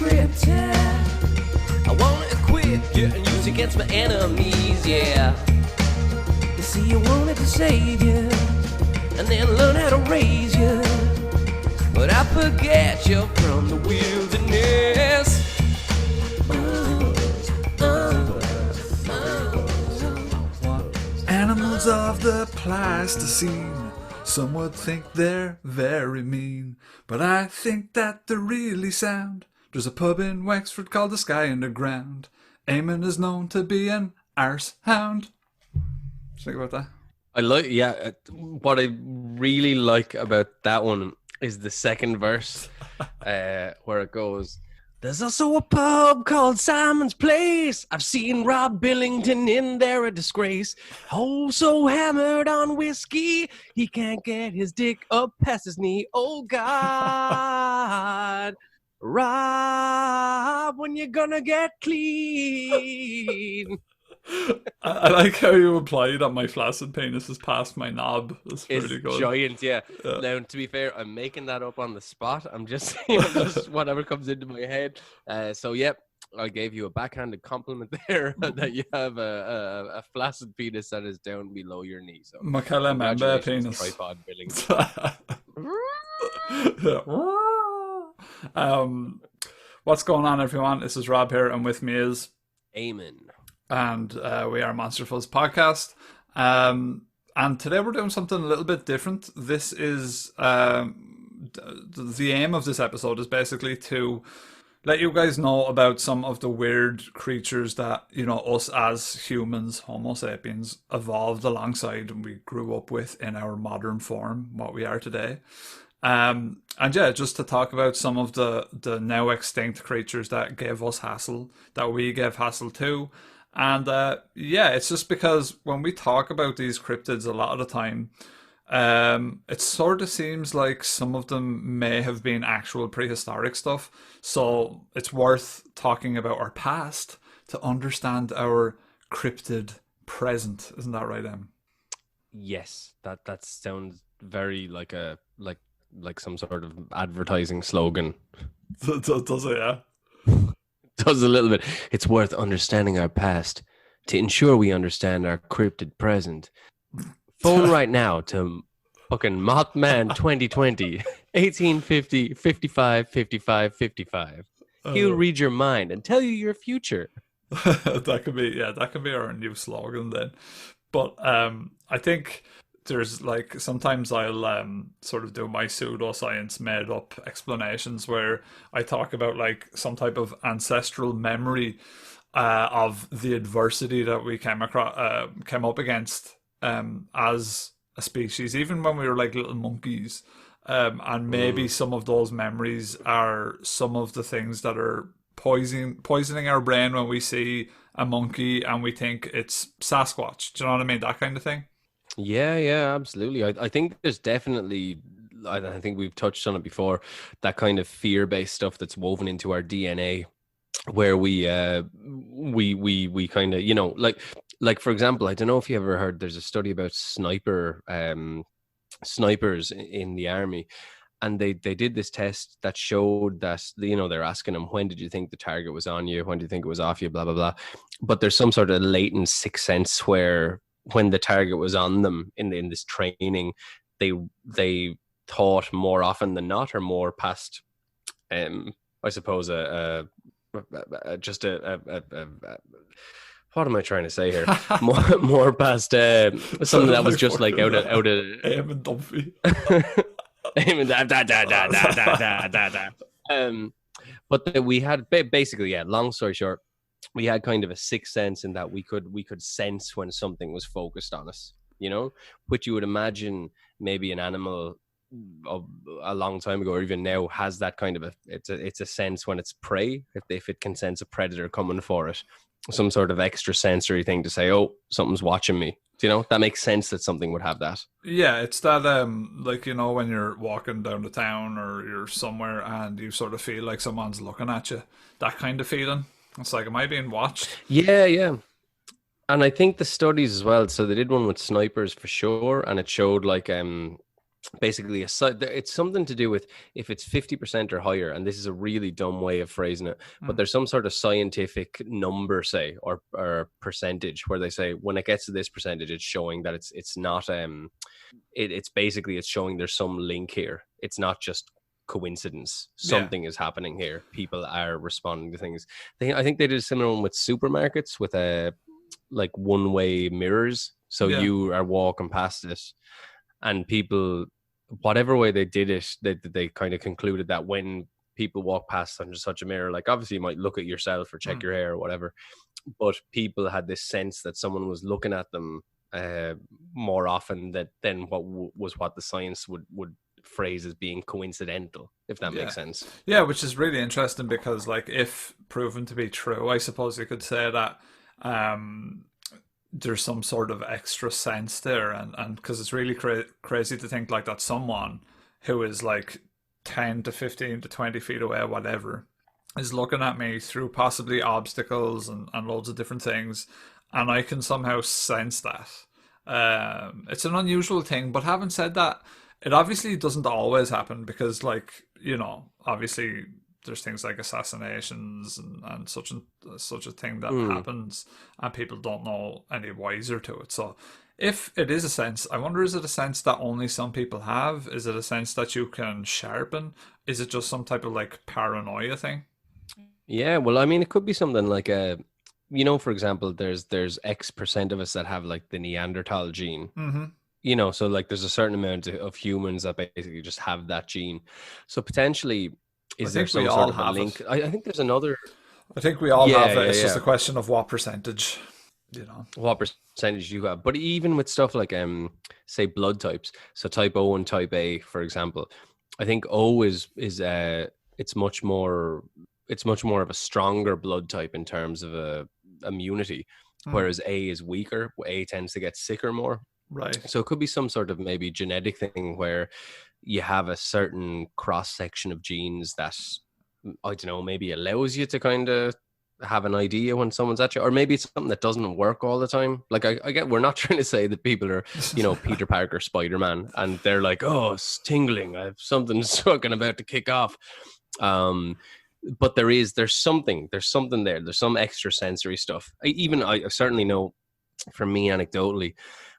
scripted. I wanna equip you and use against my enemies, yeah. You see, I wanted to save you and then learn how to raise you, but I forget you from the wilderness. Animals of the Pleistocene. Some would think they're very mean, but I think that they're really sound. There's a pub in Wexford called the Sky Underground. Eamon is known to be an arse hound. Think about that. I like, yeah. What I really like about that one is the second verse, where it goes, "There's also a pub called Simon's Place. I've seen Rob Billington in there, a disgrace. Oh, so hammered on whiskey, he can't get his dick up past his knee. Oh, God, Rob, when you gonna get clean?" I like how you imply that my flaccid penis is past my knob. That's It's pretty good. giant, yeah. Now, to be fair, I'm making that up on the spot. I'm just saying just whatever comes into my head. So, yep, I gave you a backhanded compliment there that you have a flaccid penis that is down below your knee. So, Makala Member congratulations, penis. Tripod Billing. What's going on, everyone? This is Rob here, and with me is Amen. and we are Monster Fuzz podcast. And today we're doing something a little bit different. This is the aim of this episode is basically to let you guys know about some of the weird creatures that, you know, us as humans, Homo sapiens, evolved alongside and we grew up with in our modern form, what we are today. And yeah, just to talk about some of the now extinct creatures that gave us hassle, that we gave hassle to. And yeah, it's just because when we talk about these cryptids a lot of the time, it sort of seems like some of them may have been actual prehistoric stuff. So it's worth talking about our past to understand our cryptid present. Isn't that right, Em? Yes, that sounds very like some sort of advertising slogan. Does it, yeah? Does a little bit. It's worth understanding our past to ensure we understand our cryptid present. Phone right now to fucking Mothman 2020 1850 55 55 55. He'll read your mind and tell you your future. That could be our new slogan then. But I think there's like sometimes I'll sort of do my pseudoscience made up explanations where I talk about like some type of ancestral memory of the adversity that we came up against as a species, even when we were like little monkeys. And maybe some of those memories are some of the things that are poisoning our brain when we see a monkey and we think it's Sasquatch. Do you know what I mean? That kind of thing. Yeah, absolutely. I think there's definitely, I think we've touched on it before, that kind of fear-based stuff that's woven into our DNA, where we kind of, you know, like for example, I don't know if you ever heard, there's a study about snipers in the army, and they did this test that showed that, you know, they're asking them, when did you think the target was on you? When do you think it was off you? Blah, blah, blah. But there's some sort of latent sixth sense where when the target was on them in this training, they thought more often than not, or more past, I suppose, what am I trying to say here? more past something that was just like out of Eamon Dunphy. But we had basically, yeah, long story short, we had kind of a sixth sense in that we could sense when something was focused on us, you know, which you would imagine maybe an animal a long time ago or even now has that kind of it's a sense when it's prey, if it can sense a predator coming for it, some sort of extra sensory thing to say, oh, something's watching me. You know, that makes sense that something would have that. Yeah, it's that like, you know, when you're walking down the town or you're somewhere and you sort of feel like someone's looking at you, that kind of feeling. It's like, am I being watched? Yeah. And I think the studies as well, so they did one with snipers for sure, and it showed like basically it's something to do with if it's 50% or higher, and this is a really dumb way of phrasing it, but there's some sort of scientific number, say, or percentage, where they say when it gets to this percentage, it's showing that it's not it's basically it's showing there's some link here. It's not just coincidence. Something is happening here. People are responding to things. I think they did a similar one with supermarkets with like one-way mirrors. So you are walking past it, and people, whatever way they did it, they kind of concluded that when people walk past under such a mirror, like obviously you might look at yourself or check your hair or whatever, but people had this sense that someone was looking at them more often than what the science would phrase as being coincidental, if that makes sense. Yeah, which is really interesting because, like, if proven to be true, I suppose you could say that there's some sort of extra sense there, and because it's really crazy to think like that someone who is like 10 to 15 to 20 feet away, whatever, is looking at me through possibly obstacles and loads of different things, and I can somehow sense that. It's an unusual thing, but having said that, it obviously doesn't always happen because, like, you know, obviously there's things like assassinations and such a thing that happens, and people don't know any wiser to it. So if it is a sense, I wonder, is it a sense that only some people have? Is it a sense that you can sharpen? Is it just some type of like paranoia thing? Yeah, well, I mean, it could be something like you know, for example, there's X% of us that have like the Neanderthal gene. You know, so like there's a certain amount of humans that basically just have that gene. So potentially, is there some sort of a link? I think there's another. I think we all have it. It's just a question of what percentage, you know. What percentage you have. But even with stuff like, say, blood types, so type O and type A, for example, I think O is it's much more of a stronger blood type in terms of immunity, whereas A is weaker. A tends to get sicker more. Right. So it could be some sort of maybe genetic thing where you have a certain cross section of genes that, I don't know, maybe allows you to kind of have an idea when someone's at you, or maybe it's something that doesn't work all the time. Like I get, we're not trying to say that people are, you know, Peter Parker, Spider-Man, and they're like, oh, it's tingling, I have something fucking about to kick off. But there's something there. There's some extra sensory stuff. I certainly know, for me anecdotally,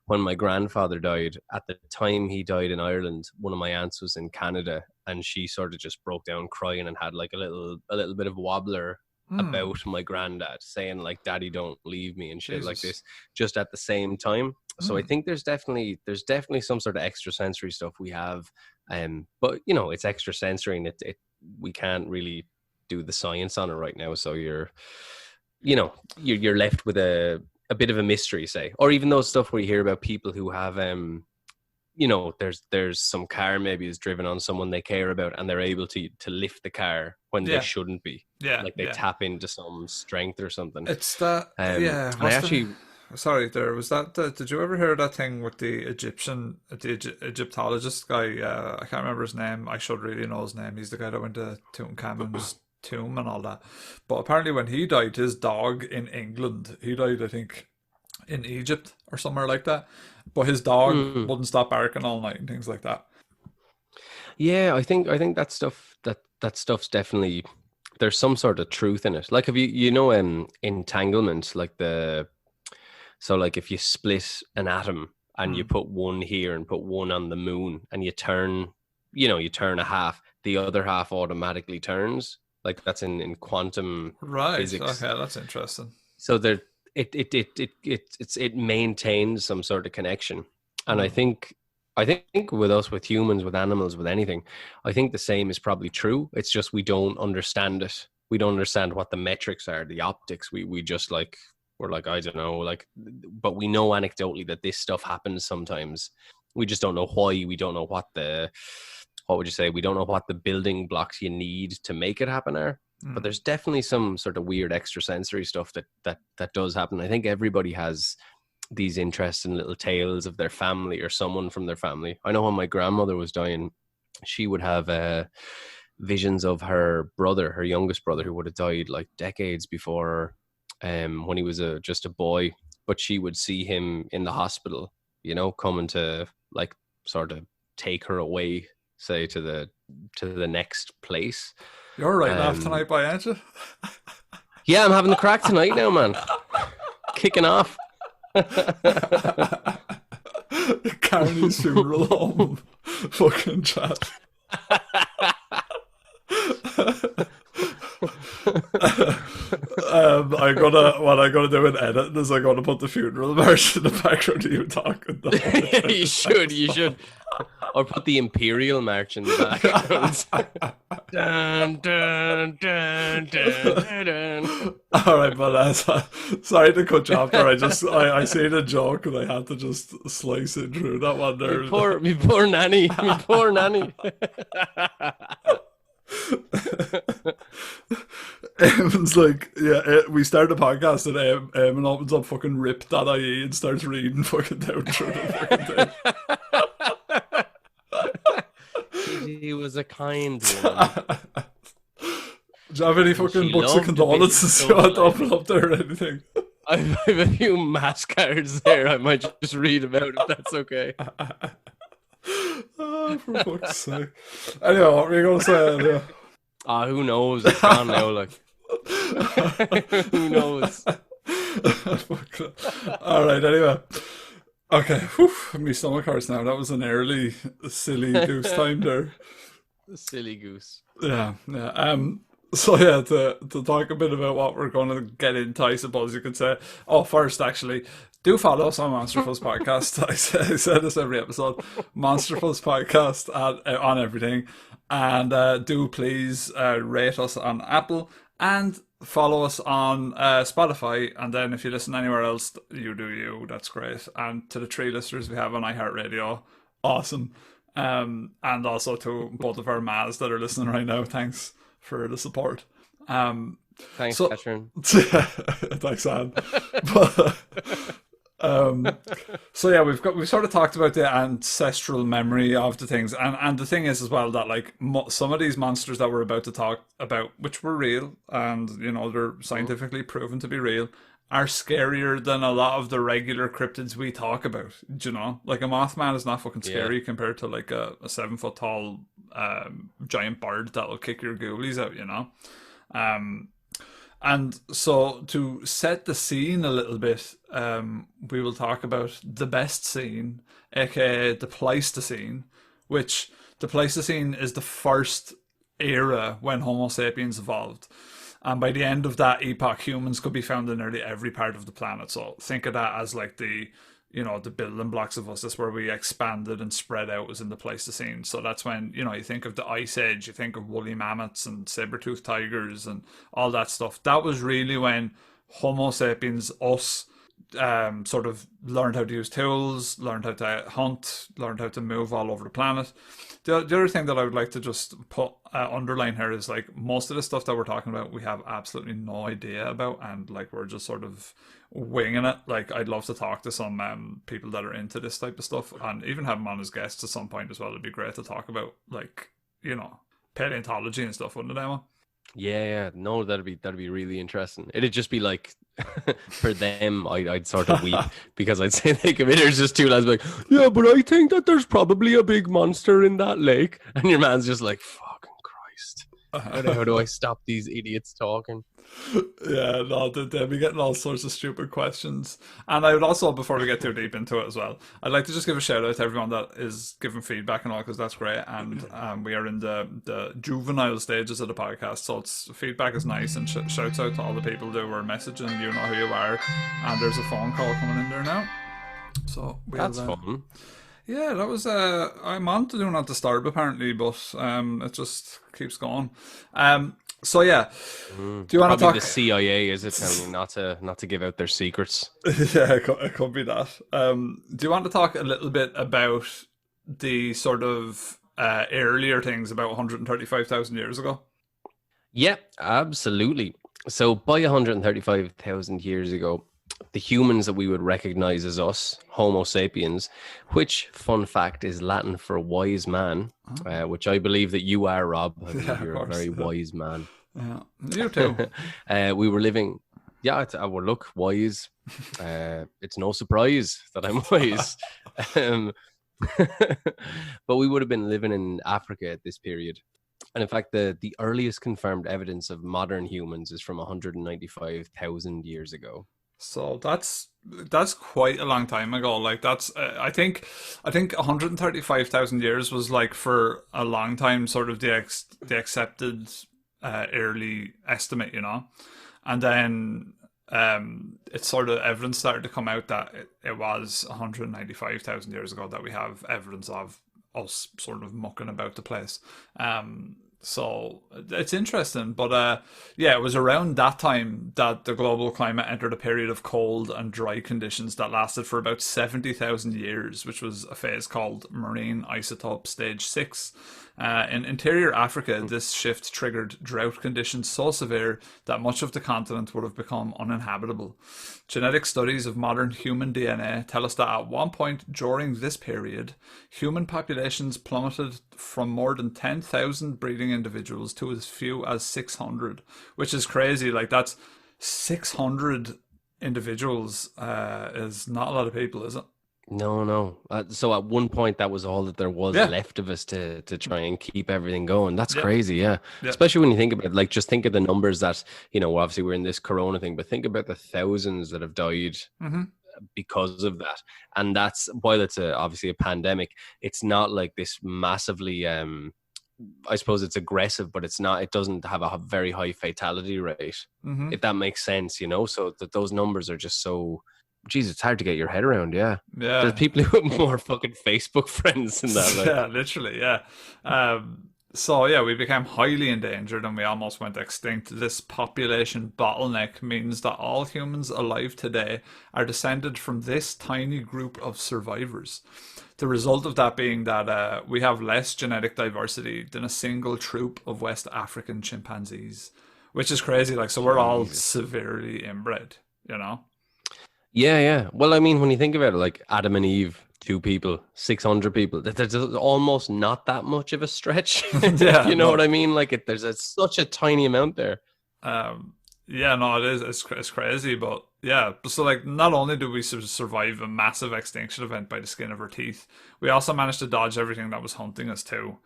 when my grandfather died, at the time he died in Ireland, one of my aunts was in Canada, and she sort of just broke down crying and had like a little bit of a wobbler about my granddad, saying like, "Daddy, don't leave me," and shit like this, just at the same time. So I think there's definitely some sort of extrasensory stuff we have, but you know, it's extrasensory, and we can't really do the science on it right now. So you're left with a bit of a mystery, say, or even those stuff where you hear about people who have, you know, there's some car maybe is driven on someone they care about, and they're able to lift the car when they shouldn't be. Yeah, like they tap into some strength or something. It's that. Sorry, there was that. Did you ever hear that thing with the Egyptologist guy? I can't remember his name. I should really know his name. He's the guy that went to Tutankhamun's tomb and all that. But apparently when he died, his dog in England, he died, I think, in Egypt or somewhere like that. But his dog wouldn't stop barking all night and things like that. Yeah, I think that stuff's definitely, there's some sort of truth in it. Like, have you know entanglement, like like if you split an atom and you put one here and put one on the moon, and you turn a half, the other half automatically turns. Like that's in quantum physics. Okay, that's interesting. So there, it maintains some sort of connection, and I think with us, with humans, with animals, with anything, I think the same is probably true. It's just we don't understand it. We don't understand what the metrics are, the optics. We just like, we're like, I don't know, like, but we know anecdotally that this stuff happens sometimes. We just don't know why. We don't know what would you say? We don't know what the building blocks you need to make it happen are. But there's definitely some sort of weird extrasensory stuff that does happen. I think everybody has these interesting little tales of their family or someone from their family. I know when my grandmother was dying, she would have visions of her brother, her youngest brother, who would have died like decades before, when he was just a boy. But she would see him in the hospital, you know, coming to like sort of take her away, say to the next place. You're right off tonight, by aren't you? Yeah, I'm having the crack tonight now, man. Kicking off. Carney's funeral home. Fucking chat. What I'm gonna do in editing is I'm gonna put the funeral march in the background of you talking. You should. Or put the Imperial March in the background. Dun, dun, dun, dun, dun. All right, but sorry to cut you off there. I seen a joke and I had to just slice it through that one there. Me poor nanny. Me poor nanny. Eamon's like, we start a podcast and Eamon opens up fucking rip.ie and starts reading fucking down through the fucking thing. He was a kind woman. Do you have any fucking books of condolences you want to open up there or anything? I have a few mass cards there I might just read about if that's okay. Oh, for fuck's sake. Anyway, what were you going to say? Anyway? Who knows? It's gone now, like. Who knows? Alright, anyway. Okay, whew, my stomach hurts now. That was an early silly goose time there. Silly goose. Yeah. So yeah, to talk a bit about what we're going to get into, I suppose you could say. Oh, first, actually, do follow us on Monster Fuzz Podcast. I say this every episode. Monster Fuzz Podcast on everything. And do please rate us on Apple and follow us on Spotify. And then if you listen anywhere else, you do you. That's great. And to the 3 listeners we have on iHeartRadio, awesome. And also to both of our Maz that are listening right now, thanks for the support. Thanks, Catherine. Thanks, Anne. So yeah, we've sort of talked about the ancestral memory of the things, and the thing is as well that like some of these monsters that we're about to talk about, which were real and they're scientifically proven to be real, are scarier than a lot of the regular cryptids we talk about. Like a Mothman is not fucking scary compared to like a 7 foot tall giant bird that'll kick your ghoulies out. And so to set the scene a little bit, we will talk about the best scene, aka the Pleistocene, which the Pleistocene is the first era when Homo sapiens evolved. And by the end of that epoch, humans could be found in nearly every part of the planet. So think of that as like the building blocks of us. That's where we expanded and spread out, was in the Pleistocene. So that's when, you think of the Ice Age, you think of woolly mammoths and saber-toothed tigers and all that stuff. That was really when Homo sapiens, us, sort of learned how to use tools, learned how to hunt, learned how to move all over the planet. The other thing that I would like to just underline here is like most of the stuff that we're talking about, we have absolutely no idea about, and like we're just sort of winging it. Like I'd love to talk to some people that are into this type of stuff, and even have them on as guests at some point as well. It'd be great to talk about like paleontology and stuff, wouldn't it, Emma? Yeah. No, that'd be really interesting. It'd just be like for them, I'd sort of weep because I'd say they come in, there's just 2 lads like, yeah, but I think that there's probably a big monster in that lake, and your man's just like, fucking Christ, how do I stop these idiots talking? Yeah, no, they'll be getting all sorts of stupid questions. And I would also, before we get too deep into it as well, I'd like to just give a shout out to everyone that is giving feedback and all, because that's great. And we are in the juvenile stages of the podcast, so feedback is nice, and shouts out to all the people who were messaging, you know who you are. And there's a phone call coming in there now, so that's fun. Yeah, that was I'm on to do not disturb apparently, but it just keeps going. So yeah, do you want to talk? The CIA is it telling you not to give out their secrets? Yeah, it could be that. Do you want to talk a little bit about the sort of earlier things about 135,000 years ago? Yeah, absolutely. So by 135,000 years ago, the humans that we would recognize as us, Homo sapiens, which, fun fact, is Latin for wise man, which I believe that you are, Rob. I believe you're a very wise man. Yeah, you too. We were living, look, wise. It's no surprise that I'm wise. But we would have been living in Africa at this period. And in fact, the earliest confirmed evidence of modern humans is from 195,000 years ago. So that's quite a long time ago. Like that's I think 135,000 years was like for a long time sort of the accepted early estimate, you know, and then it's sort of evidence started to come out that it was 195,000 years ago that we have evidence of us sort of mucking about the place. So it's interesting, but yeah, it was around that time that the global climate entered a period of cold and dry conditions that lasted for about 70,000 years, which was a phase called marine isotope stage 6. In interior Africa, this shift triggered drought conditions so severe that much of the continent would have become uninhabitable. Genetic studies of modern human DNA tell us that at one point during this period, human populations plummeted from more than 10,000 breeding individuals to as few as 600, which is crazy. Like, that's 600 individuals is not a lot of people, is it? No. So at one point, that was all that there was left of us to try and keep everything going. That's crazy, yeah. Especially when you think about it, like, just think of the numbers that, you know, obviously we're in this corona thing, but think about the thousands that have died because of that. And that's, while it's obviously a pandemic, it's not like this massively, I suppose it's aggressive, but it's not, it doesn't have a very high fatality rate, if that makes sense, you know? So that those numbers are just so... Jeez, it's hard to get your head around. Yeah. There's people who have more fucking Facebook friends than that. Like. Yeah, literally. Yeah. So yeah, we became highly endangered and we almost went extinct. This population bottleneck means that all humans alive today are descended from this tiny group of survivors. The result of that being that we have less genetic diversity than a single troop of West African chimpanzees, which is crazy. Like, so we're all severely inbred, you know? Yeah. Well, I mean, when you think about it, like Adam and Eve, 2 people, 600 people, there's almost not that much of a stretch. You know what I mean? Like, there's such a tiny amount there. Yeah, no, it is. It's crazy, but yeah. So, like, not only did we survive a massive extinction event by the skin of our teeth, we also managed to dodge everything that was hunting us too.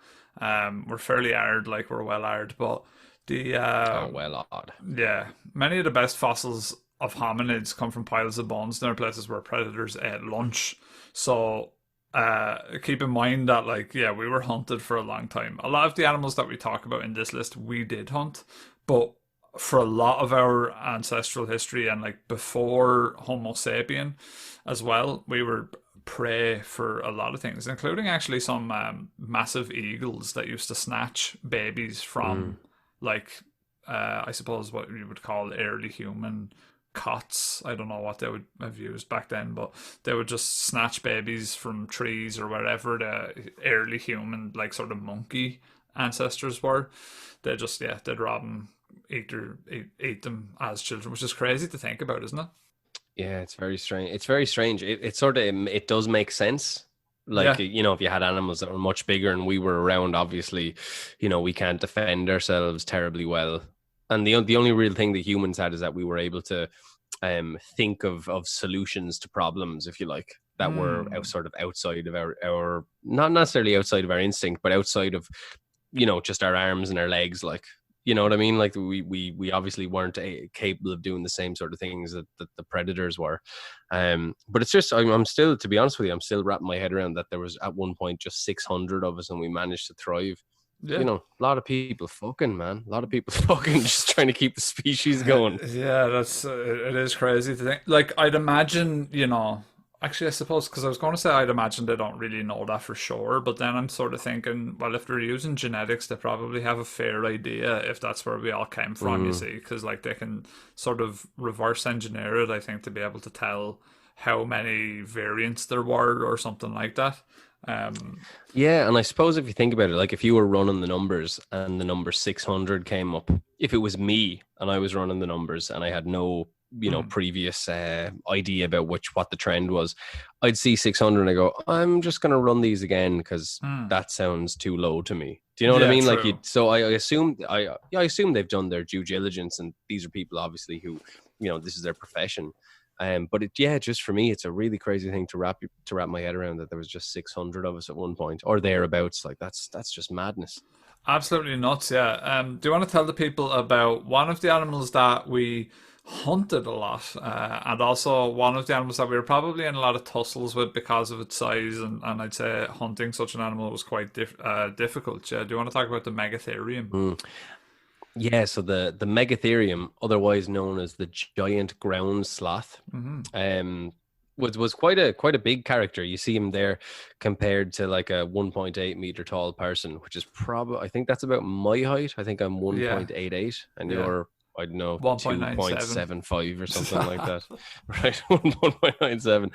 We're fairly hard, like we're well hard, but the well odd. Yeah, many of the best fossils of hominids come from piles of bones. There are places where predators ate lunch. So keep in mind that, like, yeah, we were hunted for a long time. A lot of the animals that we talk about in this list, we did hunt. But for a lot of our ancestral history and, like, before Homo sapien as well, we were prey for a lot of things, including actually some massive eagles that used to snatch babies from, like, I suppose what you would call early human cots. I don't know what they would have used back then, but they would just snatch babies from trees or wherever the early human, like, sort of monkey ancestors were. They just, they'd rob them, eat them as children, which is crazy to think about, isn't it? Yeah, it's very strange. It's very strange. It sort of, it does make sense. Like, you know, if you had animals that were much bigger and we were around, obviously, you know, we can't defend ourselves terribly well. And the only real thing that humans had is that we were able to think of solutions to problems, if you like, that were sort of outside of our, not necessarily outside of our instinct, but outside of, you know, just our arms and our legs. Like, you know what I mean? Like, we obviously weren't capable of doing the same sort of things that the predators were. But it's just, I'm still, to be honest with you, I'm still wrapping my head around that there was at one point just 600 of us and we managed to thrive. Yeah. You know, a lot of people fucking, man. A lot of people fucking just trying to keep the species going. Yeah, that's it is crazy to think. Like, I'd imagine, you know, actually, I suppose, because I was going to say I'd imagine they don't really know that for sure, but then I'm sort of thinking, well, if they're using genetics, they probably have a fair idea if that's where we all came from, you see, because, like, they can sort of reverse engineer it, I think, to be able to tell how many variants there were or something like that. Yeah, and I suppose if you think about it, like, if you were running the numbers and the number 600 came up, if it was me and I was running the numbers and I had no, you know, previous idea about what the trend was, I'd see 600 and I go, I'm just going to run these again because that sounds too low to me. Do you know what I mean? True. Like, so I assume they've done their due diligence, and these are people obviously who, you know, this is their profession. But just for me, it's a really crazy thing to wrap my head around, that there was just 600 of us at one point or thereabouts. Like that's just madness. Absolutely nuts, yeah. Do you want to tell the people about one of the animals that we hunted a lot, and also one of the animals that we were probably in a lot of tussles with because of its size, and I'd say hunting such an animal was quite difficult. Yeah, do you want to talk about the megatherium? Yeah, so the megatherium, otherwise known as the giant ground sloth, was quite a big character. You see him there compared to like a 1.8 meter tall person, which is probably, I think that's about my height. I think I'm 1.88 and you're, I don't know, 2.75 or something like that. Right, 1.97.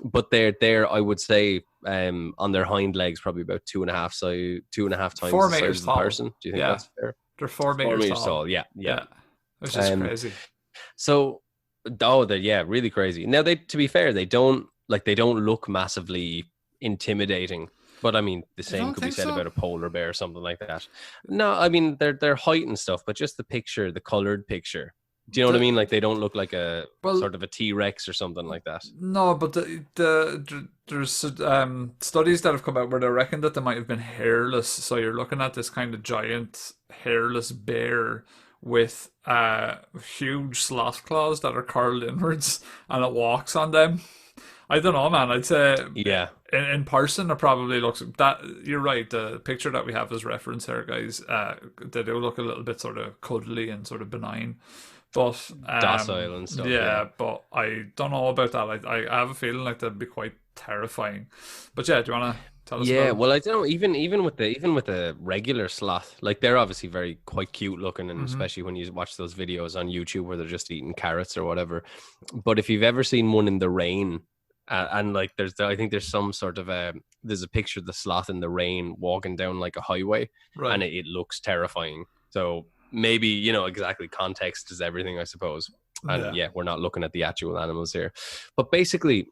But they're I would say on their hind legs probably about 2.5 times 4 the size meters of the tall. person. Do you think that's fair? They're 4 meters tall. Yeah. Which is crazy. So, they're really crazy. Now, to be fair, they don't look massively intimidating. But I mean, the same could be said about a polar bear or something like that. No, I mean their height and stuff, but just the picture, the colored picture. Do you know what I mean? Like they don't look like a sort of a T-Rex or something like that. No, but there's studies that have come out where they reckon that they might have been hairless. So you're looking at this kind of giant hairless bear with huge sloth claws that are curled inwards, and it walks on them. I don't know, man. I'd say in person it probably looks that. You're right. The picture that we have as reference here, guys, they do look a little bit sort of cuddly and sort of benign. But docile and stuff. Yeah, but I don't know about that. I have a feeling like that'd be quite terrifying. But yeah, do you want to tell us? Yeah, well, I don't know. Even with the regular sloth, like they're obviously quite cute looking, and especially when you watch those videos on YouTube where they're just eating carrots or whatever. But if you've ever seen one in the rain, and like I think there's some sort of there's a picture of the sloth in the rain walking down like a highway, right, and it looks terrifying. So maybe, exactly, context is everything, I suppose. And we're not looking at the actual animals here. But basically,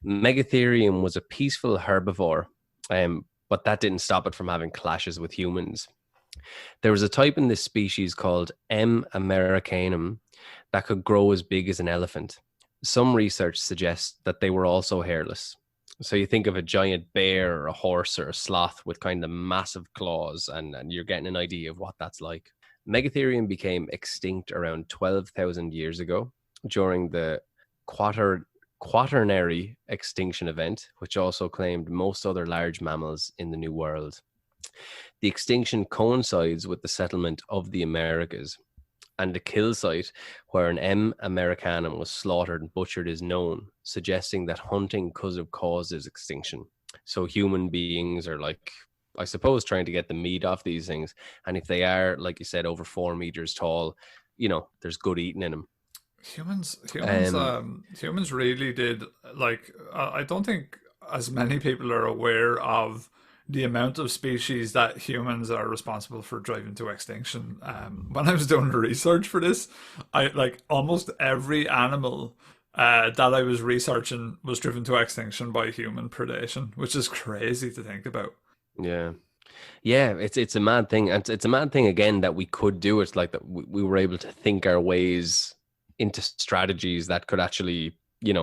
Megatherium was a peaceful herbivore, but that didn't stop it from having clashes with humans. There was a type in this species called M. americanum that could grow as big as an elephant. Some research suggests that they were also hairless. So you think of a giant bear or a horse or a sloth with kind of massive claws, and you're getting an idea of what that's like. Megatherium became extinct around 12,000 years ago during the Quaternary extinction event, which also claimed most other large mammals in the New World. The extinction coincides with the settlement of the Americas, and the kill site where an M. americanum was slaughtered and butchered is known, suggesting that hunting could have caused its extinction. So human beings are, like, I suppose, trying to get the meat off these things. And if they are, like you said, over 4 meters tall, there's good eating in them. Humans really did, like, I don't think as many people are aware of the amount of species that humans are responsible for driving to extinction. When I was doing the research for this, almost every animal that I was researching was driven to extinction by human predation, which is crazy to think about. Yeah, it's a mad thing, and it's a mad thing again that we could do it, like that we were able to think our ways into strategies that could actually,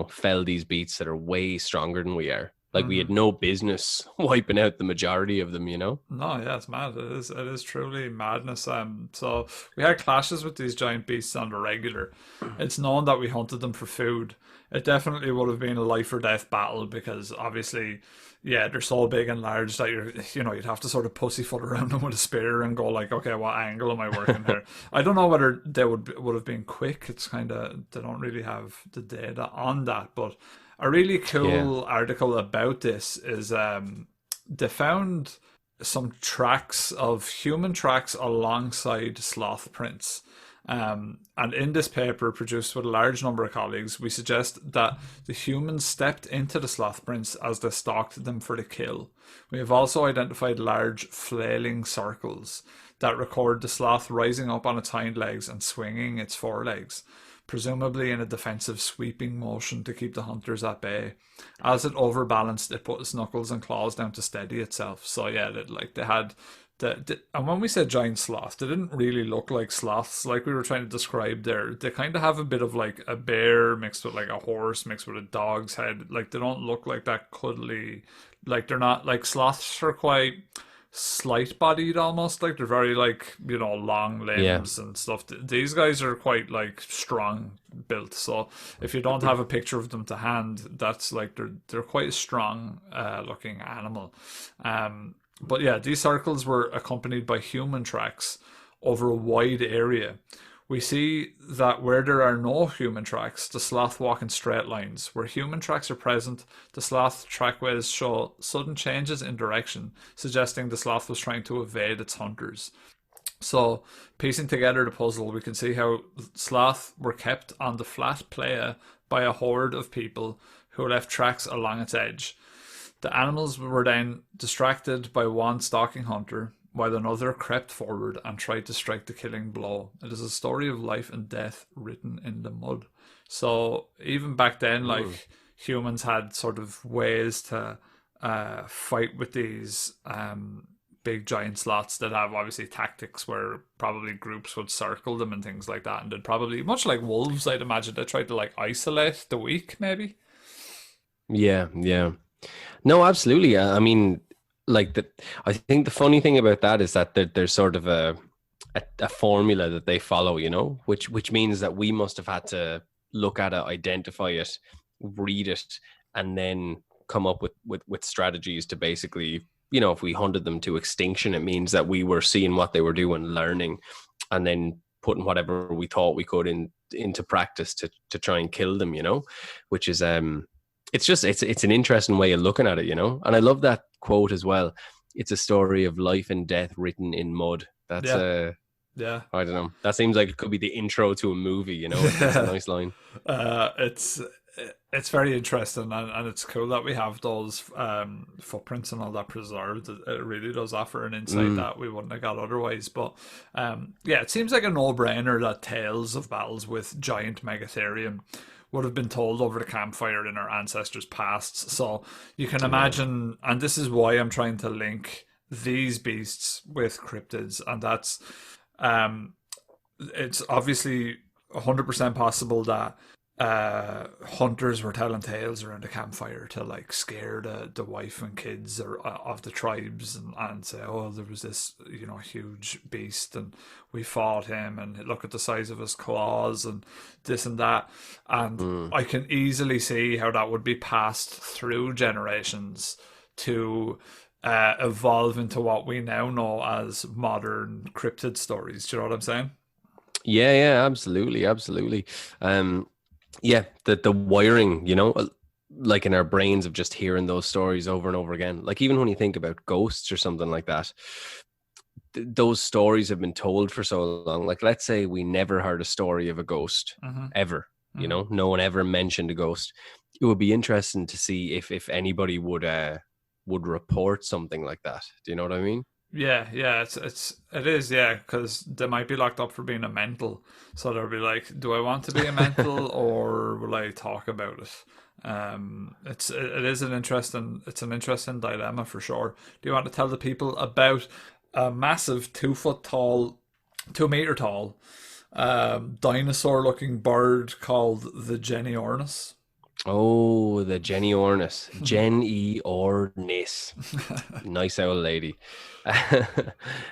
fell these beasts that are way stronger than we are. Like we had no business wiping out the majority of them, No, yeah, it's mad. It is truly madness. So we had clashes with these giant beasts on the regular. It's known that we hunted them for food. It definitely would have been a life or death battle because obviously, they're so big and large that you'd have to sort of pussyfoot around them with a spear and go like, okay, what angle am I working here? I don't know whether they would have been quick. It's kind of, they don't really have the data on that, but a really cool article about this is they found some human tracks alongside sloth prints. And in this paper, produced with a large number of colleagues, we suggest that the humans stepped into the sloth prints as they stalked them for the kill. We have also identified large flailing circles that record the sloth rising up on its hind legs and swinging its forelegs, presumably in a defensive sweeping motion to keep the hunters at bay. As it overbalanced, it put its knuckles and claws down to steady itself. So yeah, they had And when we said giant sloth, they didn't really look like sloths like we were trying to describe there. They kind of have a bit of like a bear mixed with like a horse mixed with a dog's head. Like they don't look like that cuddly. Like they're not like sloths are quite slight bodied almost. Like they're very like, you know, long Yeah. limbs and stuff. These guys are quite like strong built. So if you don't have a picture of them to hand, that's like they're quite a strong looking animal. But yeah, these circles were accompanied by human tracks over a wide area. We see that where there are no human tracks, the sloth walk in straight lines. Where human tracks are present, the sloth trackways show sudden changes in direction, suggesting the sloth was trying to evade its hunters. So, piecing together the puzzle, we can see how sloth were kept on the flat playa by a horde of people who left tracks along its edge. The animals were then distracted by one stalking hunter, while another crept forward and tried to strike the killing blow. It is a story of life and death written in the mud. So even back then, like humans had sort of ways to fight with these big giant sloths that have obviously tactics where probably groups would circle them and things like that, and they'd probably, much like wolves, I'd imagine, they tried to like isolate the weak, maybe. Yeah, yeah. No, absolutely. I mean, like that. I think the funny thing about that is that there's sort of a formula that they follow, you know, which means that we must have had to look at it, identify it, read it, and then come up with strategies to basically, you know, if we hunted them to extinction, it means that we were seeing what they were doing, learning, and then putting whatever we thought we could into practice to try and kill them, you know, which is it's an interesting way of looking at it, you know. And I love that quote as well. It's a story of life and death written in mud. That's Yeah. I don't know. That seems like it could be the intro to a movie, you know. It's a nice line. It's very interesting, and it's cool that we have those footprints and all that preserved. It really does offer an insight that we wouldn't have got otherwise. But yeah, it seems like a no-brainer that tales of battles with giant megatherium would have been told over the campfire in our ancestors' pasts. So you can imagine, and this is why I'm trying to link these beasts with cryptids, and that's it's obviously 100% possible that hunters were telling tales around the campfire to like scare the wife and kids or of the tribes, and say, oh, there was this, you know, huge beast and we fought him and look at the size of his claws and this and that. And I can easily see how that would be passed through generations to evolve into what we now know as modern cryptid stories. Do you know what I'm saying? Yeah, absolutely. Yeah, the wiring, you know, like in our brains of just hearing those stories over and over again. Like even when you think about ghosts or something like that, those stories have been told for so long. Like let's say we never heard a story of a ghost ever, you know, no one ever mentioned a ghost. It would be interesting to see if anybody would report something like that. Do you know what I mean? Yeah, it is, yeah, because they might be locked up for being a mental, so they'll be like, do I want to be a mental or will I talk about it? It is an interesting dilemma for sure. Do you want to tell the people about a massive 2 meter tall dinosaur looking bird called the Genyornis? Oh, the Jenny Ornis. Jenny Ornis. Nice old lady.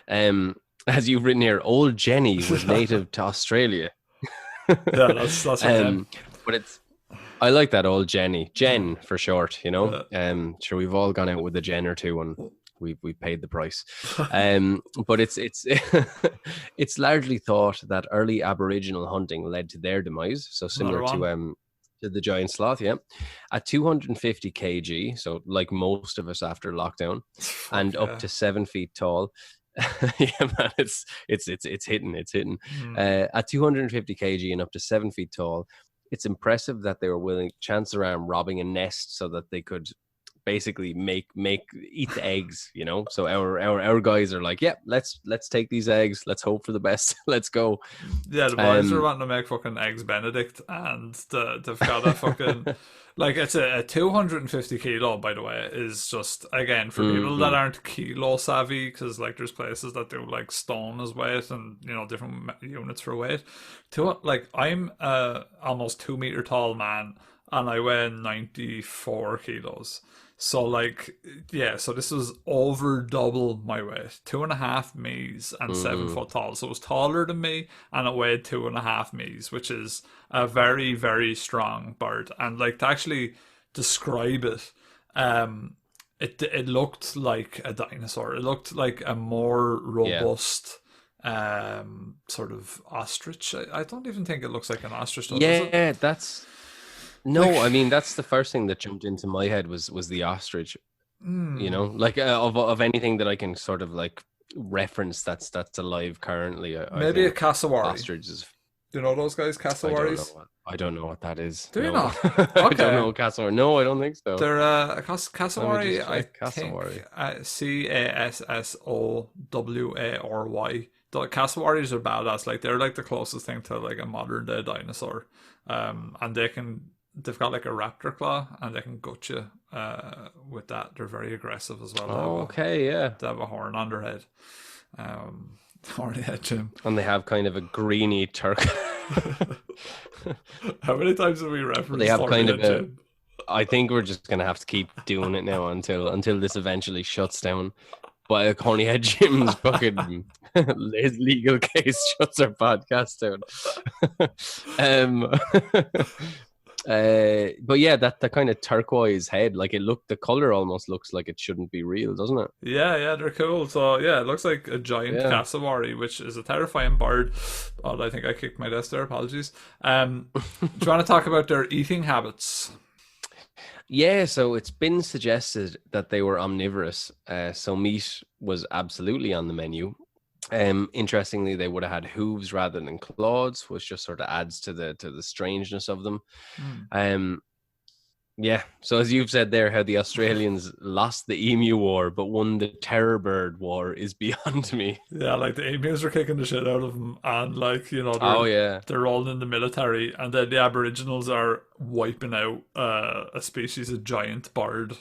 As you've written here, old Jenny was native to Australia. Yeah, that's her name. But I like that, old Jenny. Jen for short, you know. Sure, we've all gone out with a Jen or two and we paid the price. But it's it's largely thought that early Aboriginal hunting led to their demise. So similar to the giant sloth, yeah, at 250 kg, so like most of us after lockdown, and up to 7 feet tall. Yeah, man, it's hitting. At 250 kg and up to 7 feet tall, it's impressive that they were willing to chance around robbing a nest so that they could basically eat the eggs, you know. So our guys are like, yeah, let's take these eggs, let's hope for the best. Let's go. Yeah, the boys are wanting to make fucking eggs Benedict, and they've got a fucking like, it's a 250 kilo, by the way, is just, again, for people that aren't kilo savvy, because like there's places that do like stone as weight and, you know, different units for weight. Like, I'm a almost 2 meter tall man, and I weigh 94 kilos. So like, yeah, so this was over double my weight, 2.5 me's and 7 foot tall. So it was taller than me, and it weighed 2.5 me's, which is a very, very strong bird. And like, to actually describe it, it looked like a dinosaur. It looked like a more robust sort of ostrich. I don't even think it looks like an ostrich, though, does it? Yeah, that's no. I mean, that's the first thing that jumped into my head was the ostrich. You know, like of anything that I can sort of like reference that's alive currently. Maybe a think cassowary. ostrich is. Do you know those guys, cassowaries? I don't know what that is. Do you No. not? I Okay. don't know cassowary. No, I don't think so. They're a cassowary. Let me just check cassowary. Cassowary. The cassowaries are badass. Like, they're like the closest thing to like a modern day dinosaur. And they've got like a raptor claw, and they can gut you with that. They're very aggressive as well. Oh, okay, yeah. They have a horn on their head. Horny head, Jim. And they have kind of a greeny turk. How many times have we referenced They have horny kind head, of a. Jim? I think we're just gonna have to keep doing it now until this eventually shuts down. But Hornyhead Jim's fucking his legal case shuts our podcast down. But yeah, that kind of turquoise head, like the color almost looks like it shouldn't be real, doesn't it? Yeah, they're cool. So yeah, it looks like a giant cassowary, which is a terrifying bird. Oh, I think I kicked my desk there. Apologies. Do you want to talk about their eating habits? Yeah, so it's been suggested that they were omnivorous. So meat was absolutely on the menu. Interestingly, they would have had hooves rather than claws, which just sort of adds to the strangeness of them. Yeah, so as you've said there, how the Australians lost the emu war but won the terror bird war is beyond me. Yeah, like the emus are kicking the shit out of them, and like, you know, they're all in the military, and then the Aboriginals are wiping out a species of giant bird.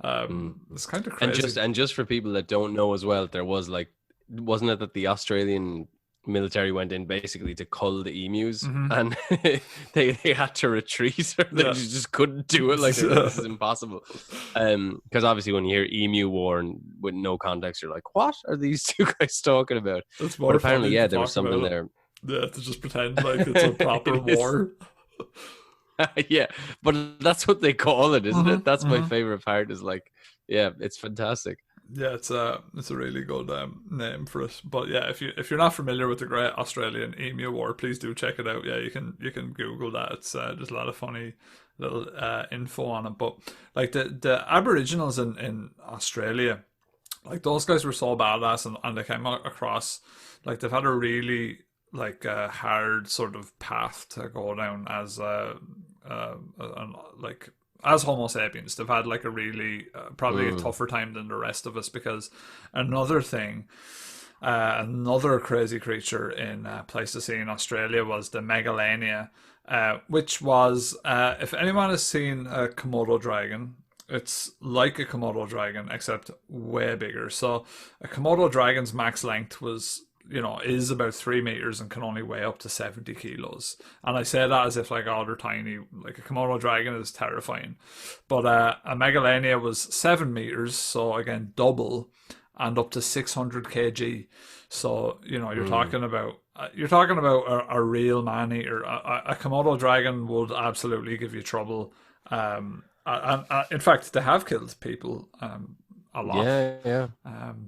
It's kind of crazy. And just for people that don't know as well, there was like, wasn't it that the Australian military went in basically to cull the emus, and they had to retreat, or they just couldn't do it. Like, this is impossible. Because obviously when you hear emu war and with no context, you're like, what are these two guys talking about? But apparently, there was something there. Yeah, to just pretend like it's a proper war. Yeah, but that's what they call it, isn't it? That's my favorite part. Is like, yeah, it's fantastic. Yeah, it's a really good name for it. But yeah, if you're not familiar with the Great Australian Emu War, please do check it out. Yeah, you can Google that. It's there's a lot of funny little info on it. But like the Aboriginals in Australia, like, those guys were so badass, and they came across, like, they've had a really like a hard sort of path to go down as as Homo sapiens. They've had like a really probably a tougher time than the rest of us, because another crazy creature in Pleistocene Australia was the Megalania, which was, if anyone has seen a Komodo dragon, it's like a Komodo dragon except way bigger. So a Komodo dragon's max length is about 3 meters and can only weigh up to 70 kilos. And I say that as if like, oh, they're tiny. Like, a Komodo dragon is terrifying. But a Megalania was 7 meters, so again, double, and up to 600 kg. So, you're talking about a real man eater. A Komodo dragon would absolutely give you trouble. And in fact, they have killed people a lot. Yeah.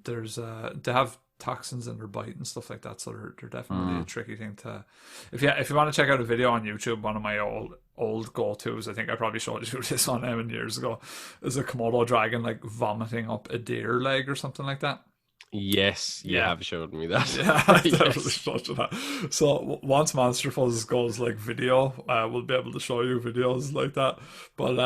They have toxins in their bite and stuff like that, so they're definitely a tricky thing to. If you want to check out a video on YouTube, one of my old go-tos, I think I probably showed you this on years ago, is a Komodo dragon like vomiting up a deer leg or something like that. Yes, you Yeah. have showed me that. Yeah, I definitely Yes. showed you that. So once Monster Fuzz goes like video, we'll be able to show you videos like that. But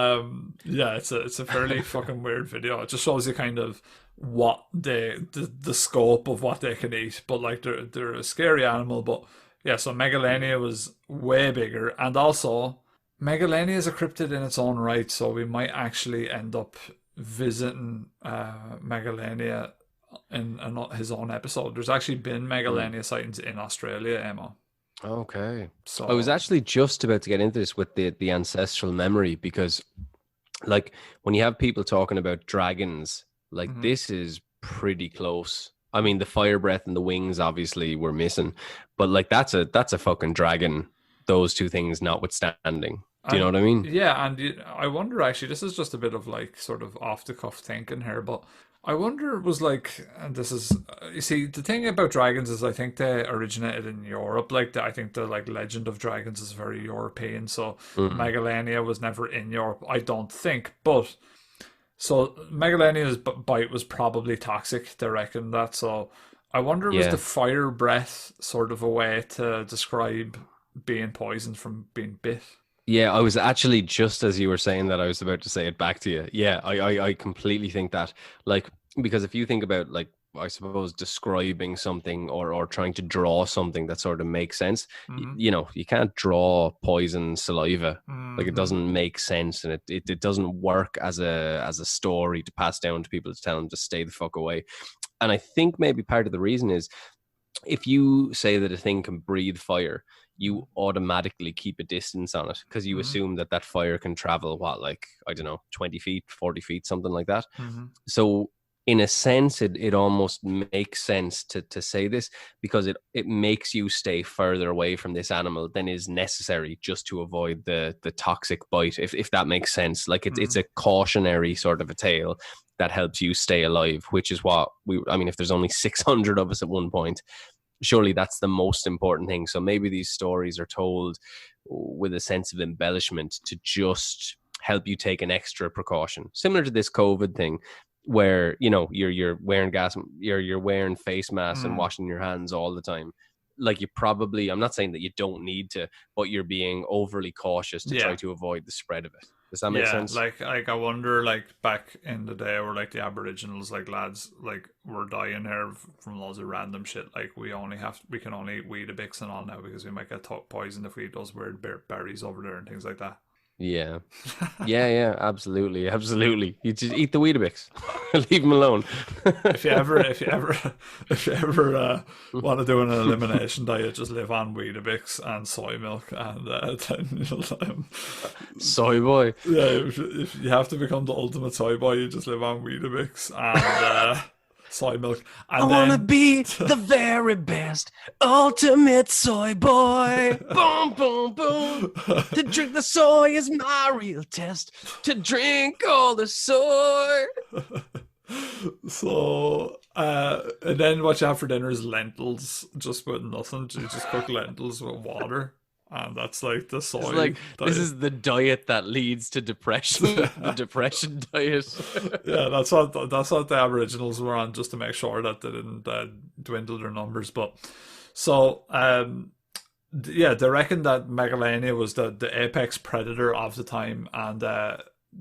yeah, it's a fairly fucking weird video. It just shows you kind of what the scope of what they can eat. But like they're a scary animal. But yeah, so Megalania was way bigger, and also Megalania is a cryptid in its own right. So we might actually end up visiting Megalania in his own episode. There's actually been Mm. Megalania sightings in Australia, Emma. Okay. I was So, actually just about to get into this with the ancestral memory because, like, when you have people talking about dragons, like mhm. this is pretty close. I mean, the fire breath and the wings obviously were missing, but like that's a fucking dragon. Those two things notwithstanding, do you know And what I mean? yeah, and I wonder actually, this is just a bit of like sort of off the cuff thinking here, but I wonder was like, and this is, you see, the thing about dragons is I think they originated in Europe. Like, I think the like legend of dragons is very European. So Mm. Megalania was never in Europe, I don't think. But so Megalania's bite was probably toxic. They reckon that. So I wonder was the Yeah. fire breath sort of a way to describe being poisoned from being bit? Yeah, I was actually just as you were saying that, I was about to say it back to you. Yeah, I completely think that. Like, because if you think about like I suppose describing something or trying to draw something that sort of makes sense, Mm-hmm. you know, you can't draw poison saliva. Like it Mm-hmm. doesn't make sense and it doesn't work as a story to pass down to people to tell them to stay the fuck away. And I think maybe part of the reason is if you say that a thing can breathe fire, you automatically keep a distance on it because you Mm-hmm. assume that that fire can travel, what, like, I don't know, 20 feet, 40 feet, something like that. Mm-hmm. So, in a sense, it almost makes sense to say this because it makes you stay further away from this animal than is necessary just to avoid the toxic bite, if that makes sense. Like it's Mm-hmm. a cautionary sort of a tale that helps you stay alive, which is what I mean, if there's only 600 of us at one point, surely that's the most important thing. So maybe these stories are told with a sense of embellishment to just help you take an extra precaution, similar to this COVID thing, where you know you're wearing gas, you're wearing face masks and Mm. washing your hands all the time. Like you probably, I'm not saying that you don't need to, but you're being overly cautious to try Yeah. to avoid the spread of it. Does that make Yeah, sense? like I wonder, like back in the day, where like the Aboriginals, like lads, like were dying here from loads of random shit. Like we can only eat Weetabix and all now because we might get poisoned if we eat those weird berries over there and things like that. Yeah. Yeah, absolutely, absolutely. You just eat the Weetabix, leave them alone. If you ever, if you ever, if you ever want to do an elimination diet, just live on Weetabix and soy milk, and then Soy boy. yeah, if you have to become the ultimate soy boy, you just live on Weetabix and soy milk, I and wanna then be the very best, ultimate soy boy. Boom, boom, boom. To drink the soy is my real test. To drink all the soy. so and then what you have for dinner is lentils, just with nothing. You just cook lentils with water, and that's like the It's soy like this diet. is the diet that leads to depression. The depression diet. Yeah, that's what the Aboriginals were on, just to make sure that they didn't dwindle their numbers. But so yeah, they reckon that Megalania was the apex predator of the time, and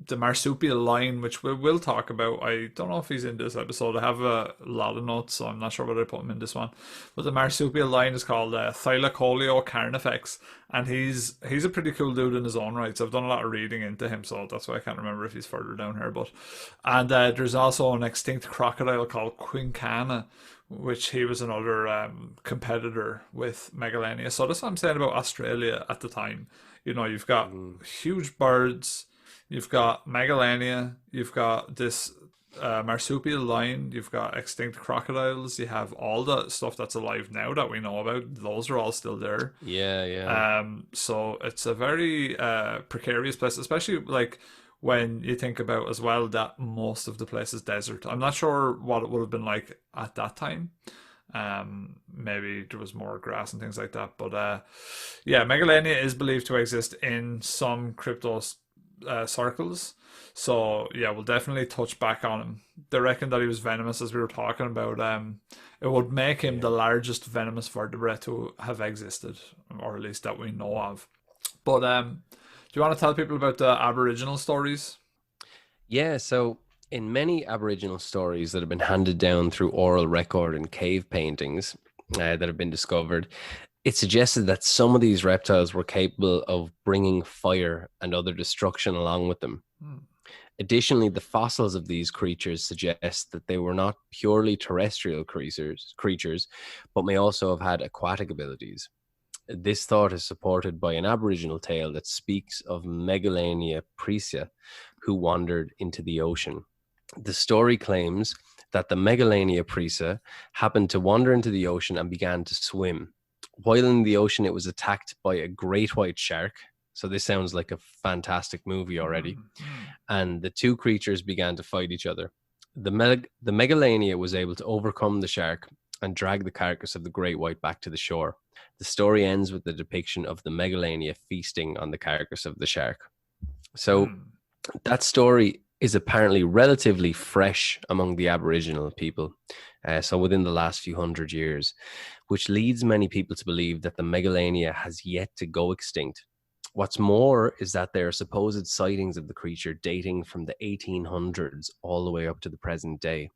the marsupial lion, which we will talk about. I don't know if he's in this episode. I have a lot of notes, so I'm not sure whether I put him in this one. But the marsupial lion is called Thylacoleo carnifex, and he's a pretty cool dude in his own right. So I've done a lot of reading into him, so that's why I can't remember if he's further down here. But and there's also an extinct crocodile called Quincana, which he was another competitor with Megalania. So that's what I'm saying about Australia at the time. You know, you've got huge birds, you've got Megalania, you've got this marsupial lion, you've got extinct crocodiles, you have all the stuff that's alive now that we know about. Those are all still there. Yeah. So it's a very precarious place, especially like when you think about as well that most of the place is desert. I'm not sure what it would have been like at that time. Maybe there was more grass and things like that. But yeah, Megalania is believed to exist in some circles. So yeah, we'll definitely touch back on him. They reckon that he was venomous, as we were talking about. It would make him the largest venomous vertebrate to have existed, or at least that we know of. But do you want to tell people about the Aboriginal stories? Yeah, so in many Aboriginal stories that have been handed down through oral record and cave paintings that have been discovered, it suggested that some of these reptiles were capable of bringing fire and other destruction along with them. Additionally, the fossils of these creatures suggest that they were not purely terrestrial creatures, but may also have had aquatic abilities. This thought is supported by an Aboriginal tale that speaks of Megalania Prisia, who wandered into the ocean. The story claims that the Megalania Prisia happened to wander into the ocean and began to swim. While in the ocean, it was attacked by a great white shark. So this sounds like a fantastic movie already. And the two creatures began to fight each other. The Megalania was able to overcome the shark and drag the carcass of the great white back to the shore. The story ends with the depiction of the Megalania feasting on the carcass of the shark. So that story is apparently relatively fresh among the Aboriginal people. So within the last few hundred years, which leads many people to believe that the Megalania has yet to go extinct. What's more is that there are supposed sightings of the creature dating from the 1800s all the way up to the present day.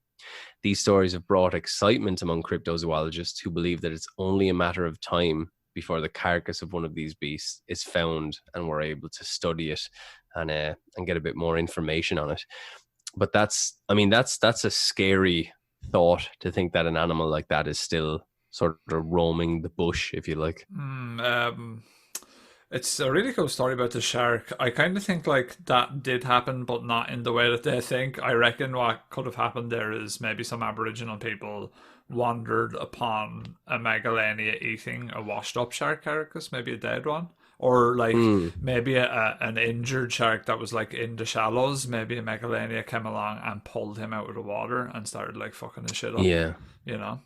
These stories have brought excitement among cryptozoologists who believe that it's only a matter of time before the carcass of one of these beasts is found and we're able to study it and get a bit more information on it. But that's a scary thought, to think that an animal like that is still sort of roaming the bush, if you like. It's a really cool story about the shark. I kind of think like that did happen, but not in the way that they think. I reckon what could have happened there is maybe some Aboriginal people wandered upon a Megalania eating a washed up shark carcass, maybe a dead one. Or like maybe an injured shark that was like in the shallows. Maybe a Megalania came along and pulled him out of the water and started like fucking his shit up. Yeah. You know?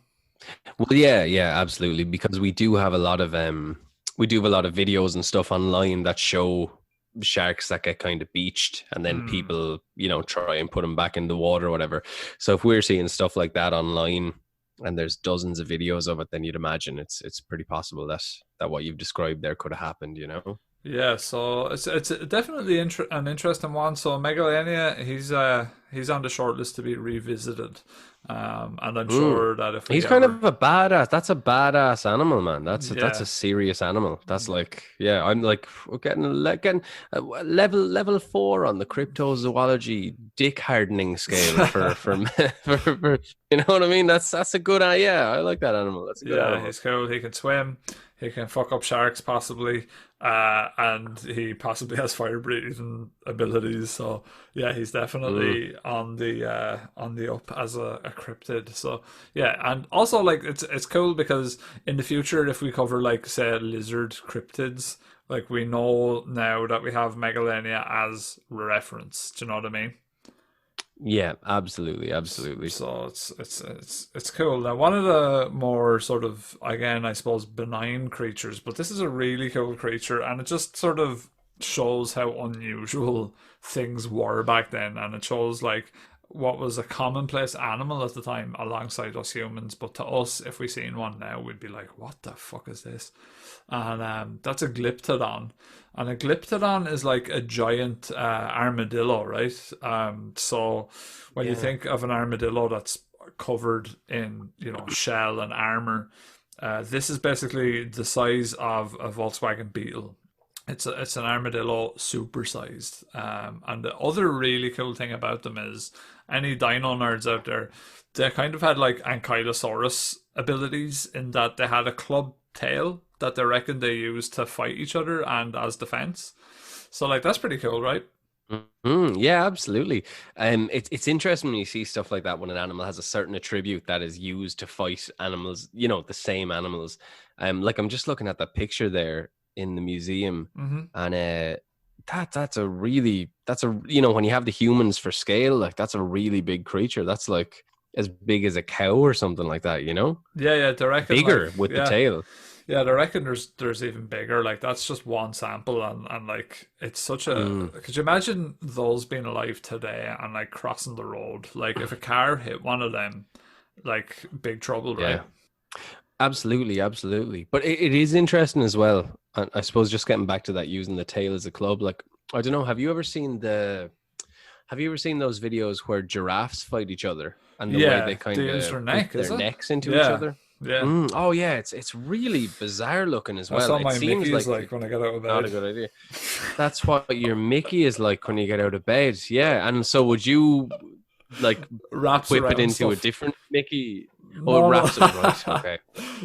Well, yeah, absolutely. Because we do have a lot of videos and stuff online that show sharks that get kind of beached and then people, try and put them back in the water or whatever. So if we're seeing stuff like that online and there's dozens of videos of it, then you'd imagine it's pretty possible that what you've described there could have happened, Yeah, so it's definitely an interesting one. So Megalania, he's on the short list to be revisited, and I'm sure that if he's kind of a badass, that's a badass animal, man. That's a serious animal. That's like, I'm like getting level 4 on the cryptozoology dick hardening scale for you know what I mean. That's a good I like that animal. That's a good animal. He's cool. He can swim. He can fuck up sharks possibly, and he possibly has fire breathing abilities. So yeah, he's definitely on the up as a cryptid. So yeah, and also like it's cool because in the future, if we cover like say lizard cryptids, like we know now that we have Megalania as reference. Do you know what I mean? Yeah, absolutely. So it's cool. Now, one of the more sort of, again, I suppose, benign creatures, but this is a really cool creature, and it just sort of shows how unusual things were back then, and it shows like what was a commonplace animal at the time alongside us humans, but to us, if we seen one now, we'd be like, what the fuck is this? And that's a glyptodon. And a glyptodon is like a giant armadillo, right? So when you think of an armadillo that's covered in, shell and armor, this is basically the size of a Volkswagen Beetle. It's an armadillo supersized. And the other really cool thing about them is any dino nerds out there, they kind of had like Ankylosaurus abilities in that they had a club tail that they reckon they used to fight each other and as defense. So like that's pretty cool, right? Yeah, absolutely. It's interesting when you see stuff like that when an animal has a certain attribute that is used to fight animals, the same animals. Like I'm just looking at that picture there in the museum, and that's a when you have the humans for scale, like that's a really big creature. That's like as big as a cow or something like that, Yeah, they reckon bigger with the tail. Yeah, I reckon there's even bigger. Like that's just one sample, and like it's such a. Could you imagine those being alive today and like crossing the road? Like if a car hit one of them, like big trouble, right? Yeah. Absolutely, absolutely. But it is interesting as well. And I suppose just getting back to that, using the tail as a club. Like, I don't know. Have you ever seen those videos where giraffes fight each other and the way Yeah, they kind they use of their put neck, their is it? necks into each Yeah, other? yeah. Oh yeah, it's really bizarre looking as That's well. what It my seems Mickey is like like when I get out of not a bed. good idea. That's what your Mickey is like when you get out of bed. Yeah, and so would you like Wraps whip it around into a stuff. different Mickey? Oh, it No, wraps it no, right. Okay,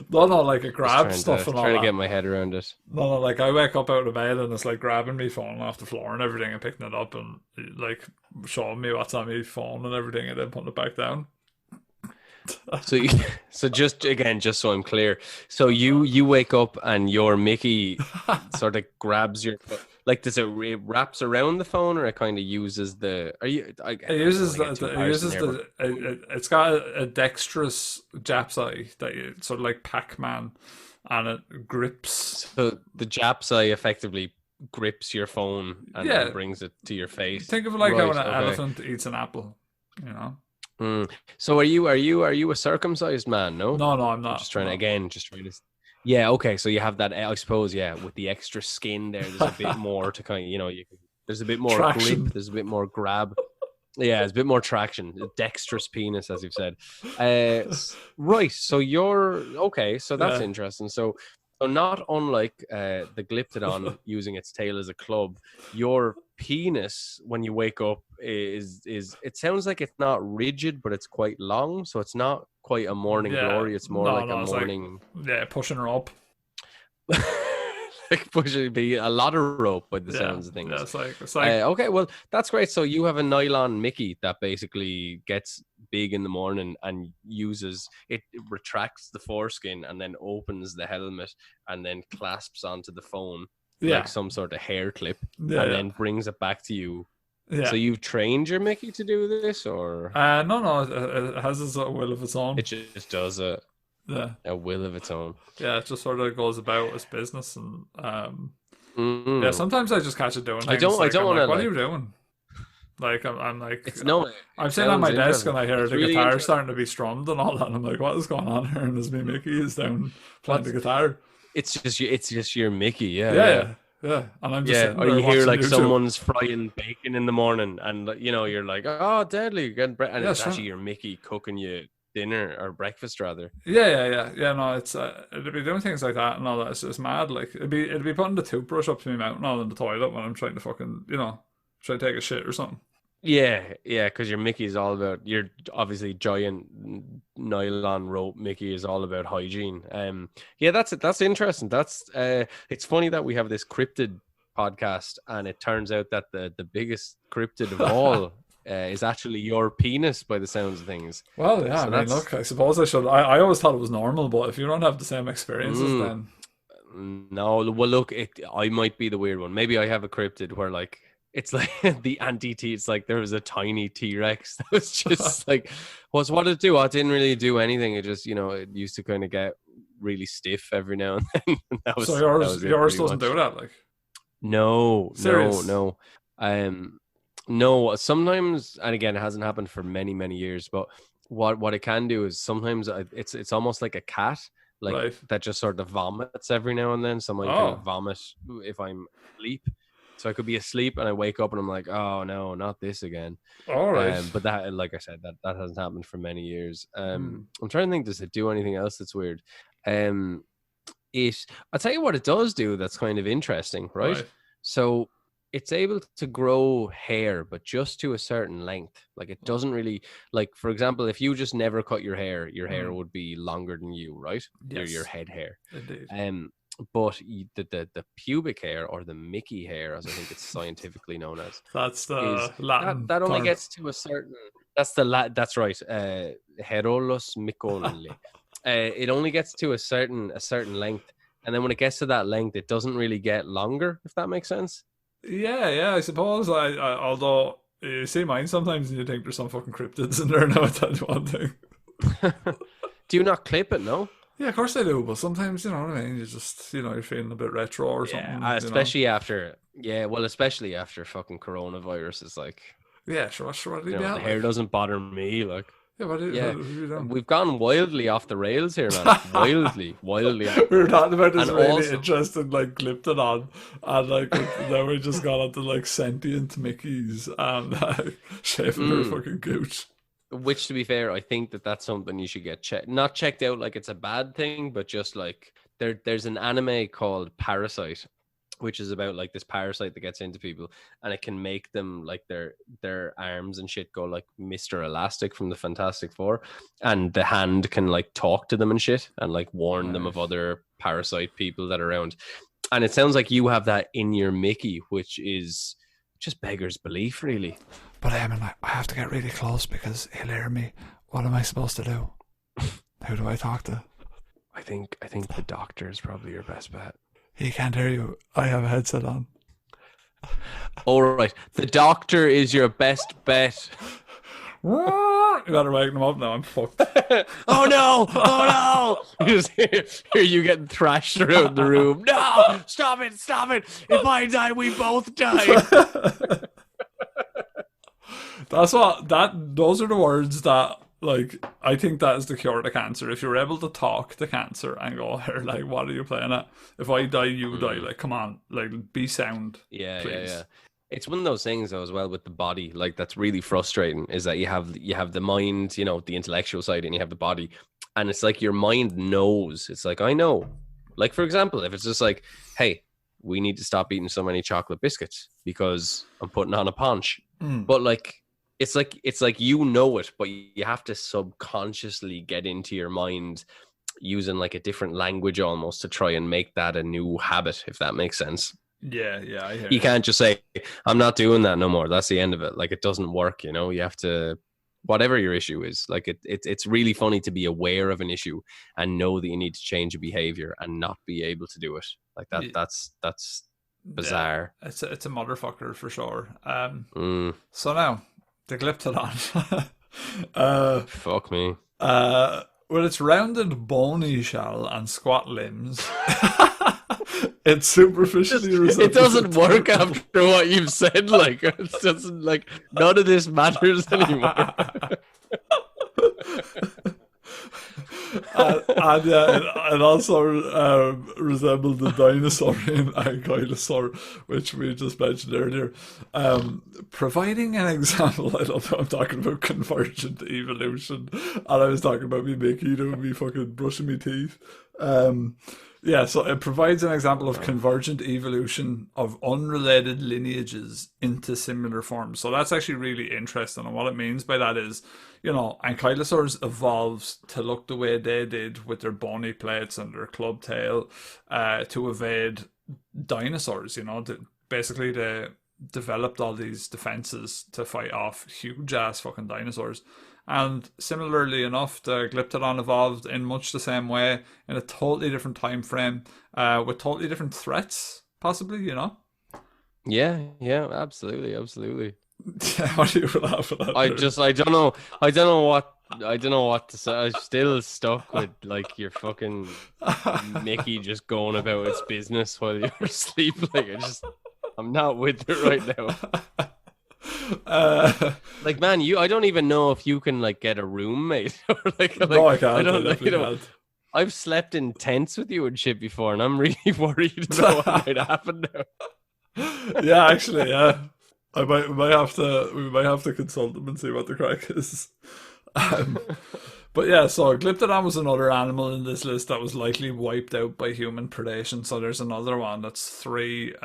no, like it just grabs stuff and all trying to that. get my head around it. No, like I wake up out of bed and it's like grabbing me phone off the floor and everything and picking it up and like showing me what's on my phone and everything and then putting it back down. So, so just again, just so I'm clear, so you wake up and your Mickey sort of grabs your like does it wraps around the phone or it kind of uses the? Are you? It uses it uses here, but it's got a dexterous Jap's eye that you sort of like Pac-Man and it grips. so the Jap's eye effectively grips your phone and Yeah, then brings it to your face. think of it like how Right. an Okay. elephant eats an apple, you know? So are you a circumcised man? No. No, I'm I'm not. just trying to No. again, just trying to. Yeah, okay. So you have that, I suppose, yeah, with the extra skin there, there's a bit more to kind of, there's a bit more Traction. grip, there's a bit more grab. Yeah, there's a bit more traction. A dexterous penis, as you've said. Right. So you're okay. So that's Yeah. interesting. So not unlike the Glyptodon using its tail as a club, your penis when you wake up is it sounds like it's not rigid, but it's quite long. So it's not quite a morning Yeah. glory. It's more No, like no, a it's like- morning. Yeah, pushing her up. Like pushing be a lot of rope by the Yeah. sounds of things. Yeah, it's like Okay, well that's great. So you have a nylon Mickey that basically gets big in the morning and uses it retracts the foreskin and then opens the helmet and then clasps onto the phone yeah. like some sort of hair clip Yeah, and yeah. then brings it back to you. Yeah. So you've trained your Mickey to do this, or No, it has its will of its own. it just does Yeah, a will of its own? yeah, it just sort of goes about its business, and Mm. yeah, sometimes I just catch it doing. I Things, don't like, I'm wanna, like, what are like- you doing? Like I'm like, It's no. I'm sitting at my desk and I hear It's the really guitar interesting. starting to be strummed and all that. And I'm like, what is going on here? And there's me Mickey is down playing the guitar. It's just your Mickey, yeah. Yeah. And I'm just Yeah, sitting or there you hear watching like YouTube. someone's frying bacon in the morning, and you're like, "Oh, deadly!" You're getting and Yeah, it's sure. actually your Mickey cooking you dinner or breakfast, rather. Yeah. No, it's it'd be doing things like that and all that. It's just mad. Like it'd be putting the toothbrush up to my mouth and all in the toilet when I'm trying to fucking try to take a shit or something. Yeah, because your Mickey is all about. You're obviously giant nylon rope. Mickey is all about hygiene. Yeah, that's interesting. That's it's funny that we have this cryptid podcast, and it turns out that the biggest cryptid of all. Is actually your penis by the sounds of things. Well, yeah, So I mean, that's- look, I suppose I should. I always thought it was normal, but if you don't have the same experiences, then No, well, look, I might be the weird one. Maybe I have a cryptid where like it's like the anti-T. It's like there was a tiny T-Rex that was just like, what did it do? Oh, it didn't really do anything. It just it used to kind of get really stiff every now and then. That was, so that yours was it, yours pretty doesn't much. do that. Like, No, Serious? no. No, sometimes, and again, it hasn't happened for many, many years, but what it can do is sometimes it's almost like a cat, like Right. that just sort of vomits every now and then. So I might kind of vomit if I'm asleep. So I could be asleep and I wake up and I'm like, oh no, not this again. all right. But that, like I said, that hasn't happened for many years. Hmm. I'm trying to think, does it do anything else that's weird? I'll tell you what it does do that's kind of interesting, right? So it's able to grow hair, but just to a certain length. Like it doesn't really, like, for example, if you just never cut your hair would be longer than you, right? Yes. Your head hair. Indeed. But the pubic hair, or the Mickey hair, as I think it's scientifically known as, That's the is Latin. that only term. gets to a certain. That's right. Herolos Miconle. It only gets to a certain length, and then when it gets to that length, it doesn't really get longer. If that makes sense. Yeah. I suppose. Although you see mine sometimes, and you think there's some fucking cryptids in there now. That's one thing. Do you not clip it? No. Yeah, of course they do, but sometimes, you know what I mean, you just, you're feeling a bit retro or something, especially after especially after fucking coronavirus is like, Yeah, sure, what do you be the at, hair like? doesn't bother me, like. Yeah, what Yeah, have you done? we've gone wildly off the rails here, man. Wildly off We the were rails. talking about this And really also, interesting, like, Glyptodon, and, like, then we just got onto, like, sentient Mickeys and, shaving her fucking gooch. which to be fair, I think that's something you should get not checked out like it's a bad thing, but just like there's an anime called Parasite, which is about like this parasite that gets into people and it can make them like their arms and shit go like Mr. Elastic from the Fantastic Four, and the hand can like talk to them and shit and like warn them of other parasite people that are around. And it sounds like you have that in your Mickey, which is just beggars belief, really. But I have to get really close because he'll hear me. What am I supposed to do? Who do I talk to? I think the doctor is probably your best bet. He can't hear you. I have a headset on. All right, the doctor is your best bet. You better wake him up now. I'm fucked. Oh no! You just hear you getting thrashed around the room. No! Stop it! If I die, we both die. Those are the words that, like, I think that is the cure to cancer. If you're able to talk to cancer and go here, like, what are you playing at? If I die, you die. Like, come on, like, be sound. Yeah, please. yeah. It's one of those things though as well with the body, like that's really frustrating, is that you have the mind, the intellectual side, and you have the body, and it's like your mind knows. It's like, I know. Like, for example, if it's just like, hey, we need to stop eating so many chocolate biscuits because I'm putting on a paunch. But like it's like it, but you have to subconsciously get into your mind using like a different language almost to try and make that a new habit, if that makes sense. Yeah, I hear you can't just say, I'm not doing that no more. That's the end of it. Like, it doesn't work, You have to, whatever your issue is, like it's really funny to be aware of an issue and know that you need to change your behavior and not be able to do it. Like that's bizarre. Yeah, it's a motherfucker for sure. So now the Glyptodon. Fuck me. With its rounded bony shell and squat limbs, it superficially resembles. It doesn't work after what you've said. Like, it doesn't, like, none of this matters anymore. It also resembled the dinosaurian ankylosaur, which we just mentioned earlier, providing an example. I don't know, I'm talking about convergent evolution, and I was talking about me Mickey doing me fucking brushing me teeth. Yeah, so it provides an example of convergent evolution of unrelated lineages into similar forms. So that's actually really interesting. And what it means by that is, ankylosaurs evolved to look the way they did with their bony plates and their club tail to evade dinosaurs. Basically they developed all these defenses to fight off huge ass fucking dinosaurs. And similarly enough, the Glyptodon evolved in much the same way in a totally different time frame, with totally different threats, possibly. Yeah, absolutely. What do you laugh at? I don't know what to say. I'm still stuck with like your fucking Mickey just going about its business while you're asleep. Like, I'm not with it right now. Like, man, I don't even know if you can like get a roommate. No, I can't. Can't. I've slept in tents with you and shit before, and I'm really worried about what might happen now. Yeah, actually, yeah. We might have to consult them and see what the crack is. But yeah, so Glyptodon was another animal in this list that was likely wiped out by human predation. So there's another one that's 3,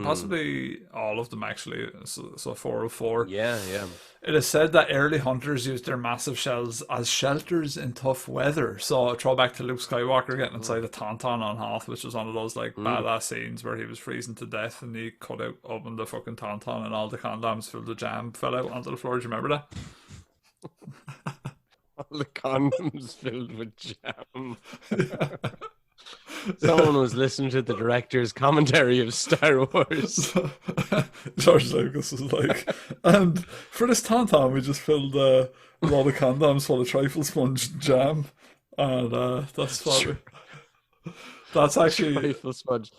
possibly all of them actually. So 4 of 4. Yeah. It is said that early hunters used their massive shells as shelters in tough weather. So a throwback to Luke Skywalker getting inside a tauntaun on Hoth, which was one of those like badass scenes where he was freezing to death and he opened the fucking tauntaun and all the condoms filled with jam fell out onto the floor. Do you remember that? All the condoms filled with jam. Someone was listening to the director's commentary of Star Wars. George Lucas was like, and for this tauntaun we just filled a lot of condoms full of trifle sponge jam. And that's funny. That's actually Trifle smudge.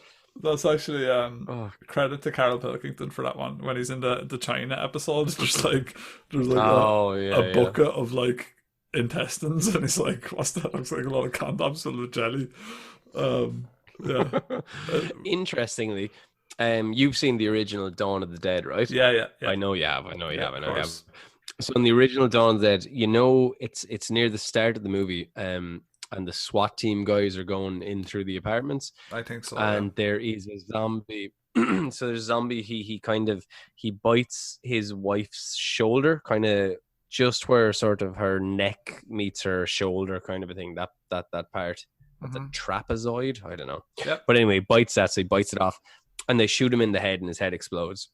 that's actually Oh, credit to Carol Pilkington for that one when he's in the China episode. There's like oh a yeah, yeah. bucket of like intestines, and he's like, "What's that?" Looks like a lot of condoms full of jelly. Um, yeah, Interestingly, you've seen the original Dawn of the Dead, right? yeah. I know you have. I know you Yeah, have. of I know you have. course. So in the original Dawn of the Dead, you know, it's near the start of the movie, and the SWAT team guys are going in through the apartments, I think so. Yeah. and there is a zombie. So there's a zombie. He kind of he bites his wife's shoulder, kind of just where sort of her neck meets her shoulder, kind of a thing. That part, the Hmm. trapezoid. I don't know, Yep. but anyway, bites that, so he bites it off, and they shoot him in the head, and his head explodes.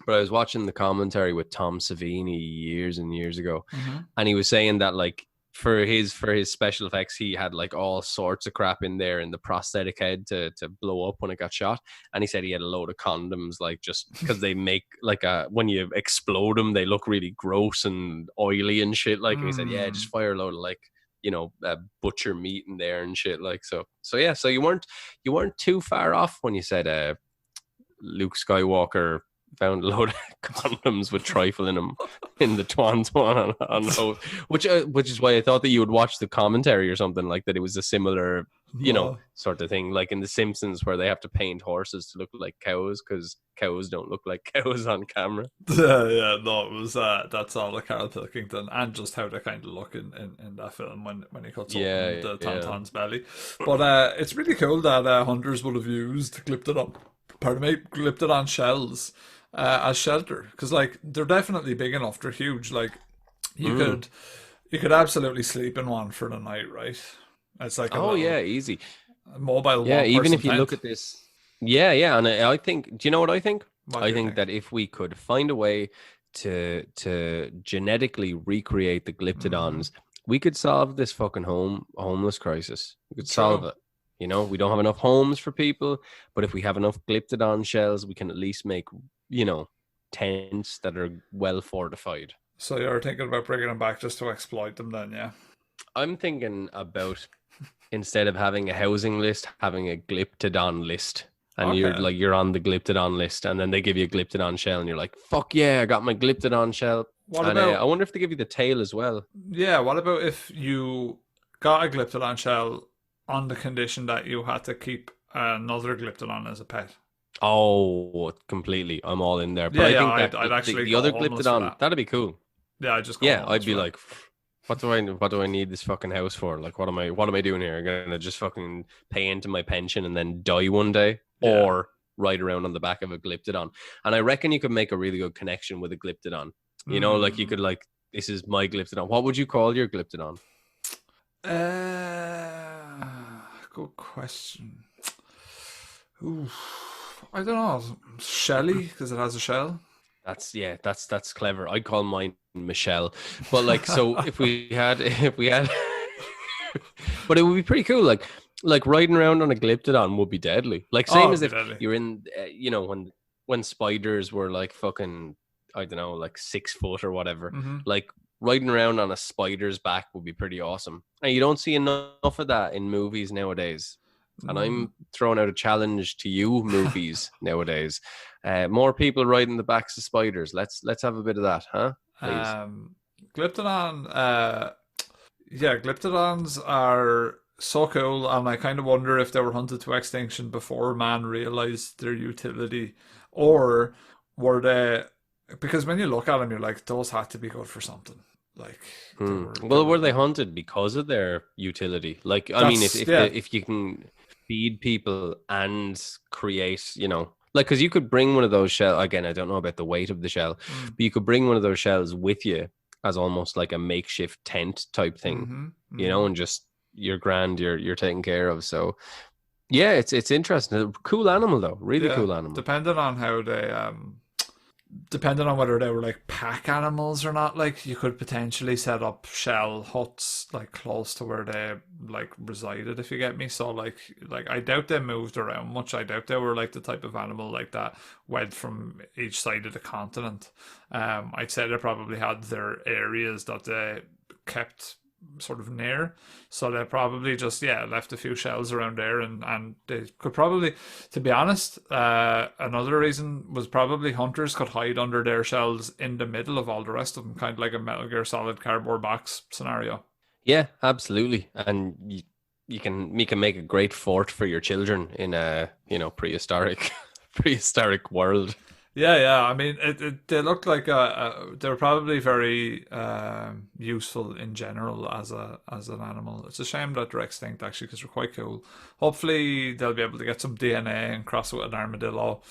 But I was watching the commentary with Tom Savini years and years ago, Hmm. and he was saying that like for his special effects, he had like all sorts of crap in there in the prosthetic head to blow up when it got shot. And he said he had a load of condoms, like just because they make like a when you explode them, they look really gross and oily and shit. Like, and he said, yeah, just fire a load of like butcher meat in there and shit. Like so yeah. So you weren't too far off when you said Luke Skywalker found a load of condoms with trifle in them in the Twan on host, which is why I thought that you would watch the commentary or something like that. It was a similar, No. sort of thing, like in The Simpsons where they have to paint horses to look like cows because cows don't look like cows on camera. Yeah, no, it was that's all the Carol Pilkington and just how they kind of look in that film when he cuts open Yeah, the yeah. Tauntaun's belly. But it's really cool that hunters would have used Glyptodon, pardon me, Glyptodon shells as shelter because like they're definitely big enough. They're huge. Like you Mm. could absolutely sleep in one for the night, right? It's like a Oh little yeah, easy. mobile Yeah, one even person if you look tent. at this, yeah, and I think, do you know what I think? What do I you think think? that if we could find a way to genetically recreate the Hmm. glyptodons, we could solve this fucking homeless crisis. We could solve True. it. We don't have enough homes for people, but if we have enough glyptodon shells, we can at least make, you know, tents that are well fortified. So you're thinking about bringing them back just to exploit them, then? Yeah. I'm thinking about, instead of having a housing list, having a glyptodon list. And you're Okay. like, you're on the glyptodon list, and then they give you a glyptodon shell, and you're like, fuck yeah, I got my glyptodon shell. What And I about wonder if they give you the tail as well. Yeah, what about if you got a Glyptodon shell on the condition that you had to keep another Glyptodon as a pet? Oh, completely. I'm all in there. But Yeah, I yeah, think I'd, that I'd actually the go other homeless for glyptodon, that. that'd be cool. Yeah, I'd just go Yeah, homeless I'd be for that. like, what do I need this fucking house for? Like, what am I doing here? I'm gonna just fucking pay into my pension and then die one day, Yeah. or ride around on the back of a glyptodon. And I reckon you could make a really good connection with a glyptodon. Like you Mm. could like, this is my glyptodon. What would you call your glyptodon? Uh, Good question. Ooh, I don't know. Shelly, because it has a shell. That's clever. I'd call mine Michelle. But like, so if we had but it would be pretty cool. Like riding around on a glyptodon would be deadly. Like Oh, same it'd as be if deadly. you're in, when spiders were like fucking, I don't know, like 6 foot or whatever. Hmm. Like riding around on a spider's back would be pretty awesome. And you don't see enough of that in movies nowadays. And Mm. I'm throwing out a challenge to you, movies nowadays. More people riding the backs of spiders. Let's have a bit of that, huh? Please. Um, Glyptodon, yeah, Glyptodons are so cool, and I kind of wonder if they were hunted to extinction before man realized their utility, or were they? Because when you look at them, you're like, those had to be good for something. Like they Well, were. were they hunted because of their utility? Like, I mean, if That's if yeah. the, if you can feed people and create, like, because you could bring one of those shell. Again, I don't know about the weight of the shell, Mm. but you could bring one of those shells with you as almost like a makeshift tent type thing, Mm-hmm. Mm-hmm. and just you're grand, you're taken care of. So yeah, it's interesting. A cool animal though, really Yeah, cool animal. depending on how they depending on whether they were like pack animals or not, like you could potentially set up shell huts like close to where they like resided, if you get me. So like I doubt they moved around much. I doubt they were like the type of animal like that went from each side of the continent. I'd say they probably had their areas that they kept sort of near. So they probably just left a few shells around there, and they could probably, to be honest, another reason was probably hunters could hide under their shells in the middle of all the rest of them, kind of like a Metal Gear Solid cardboard box scenario. Yeah, absolutely. And you can make a great fort for your children in a prehistoric world. Yeah. I mean, they looked like they're probably very useful in general as an animal. It's a shame that they're extinct actually, because they're quite cool. Hopefully, they'll be able to get some DNA and cross it with an armadillo,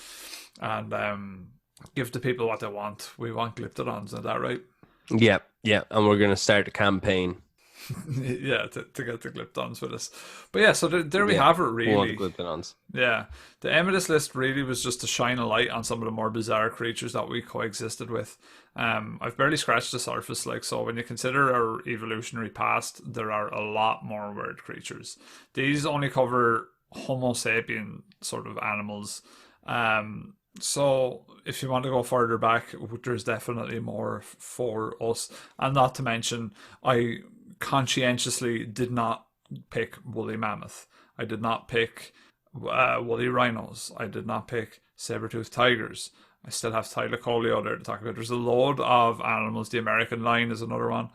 and give the people what they want. We want glyptodons, is that right? Yeah, and we're gonna start a campaign. Yeah, to get the glyptons with us. But yeah, so there we have it, really. Glyptodons. Yeah, the aim of this list really was just to shine a light on some of the more bizarre creatures that we coexisted with. I've barely scratched the surface, so when you consider our evolutionary past, there are a lot more weird creatures. These only cover Homo sapien sort of animals. So if you want to go further back, there's definitely more for us. And not to mention, I conscientiously did not pick woolly mammoth. I did not pick woolly rhinos. I did not pick saber-toothed tigers. I still have Thylacoleo there to talk about. There's a load of animals. The American lion is another one.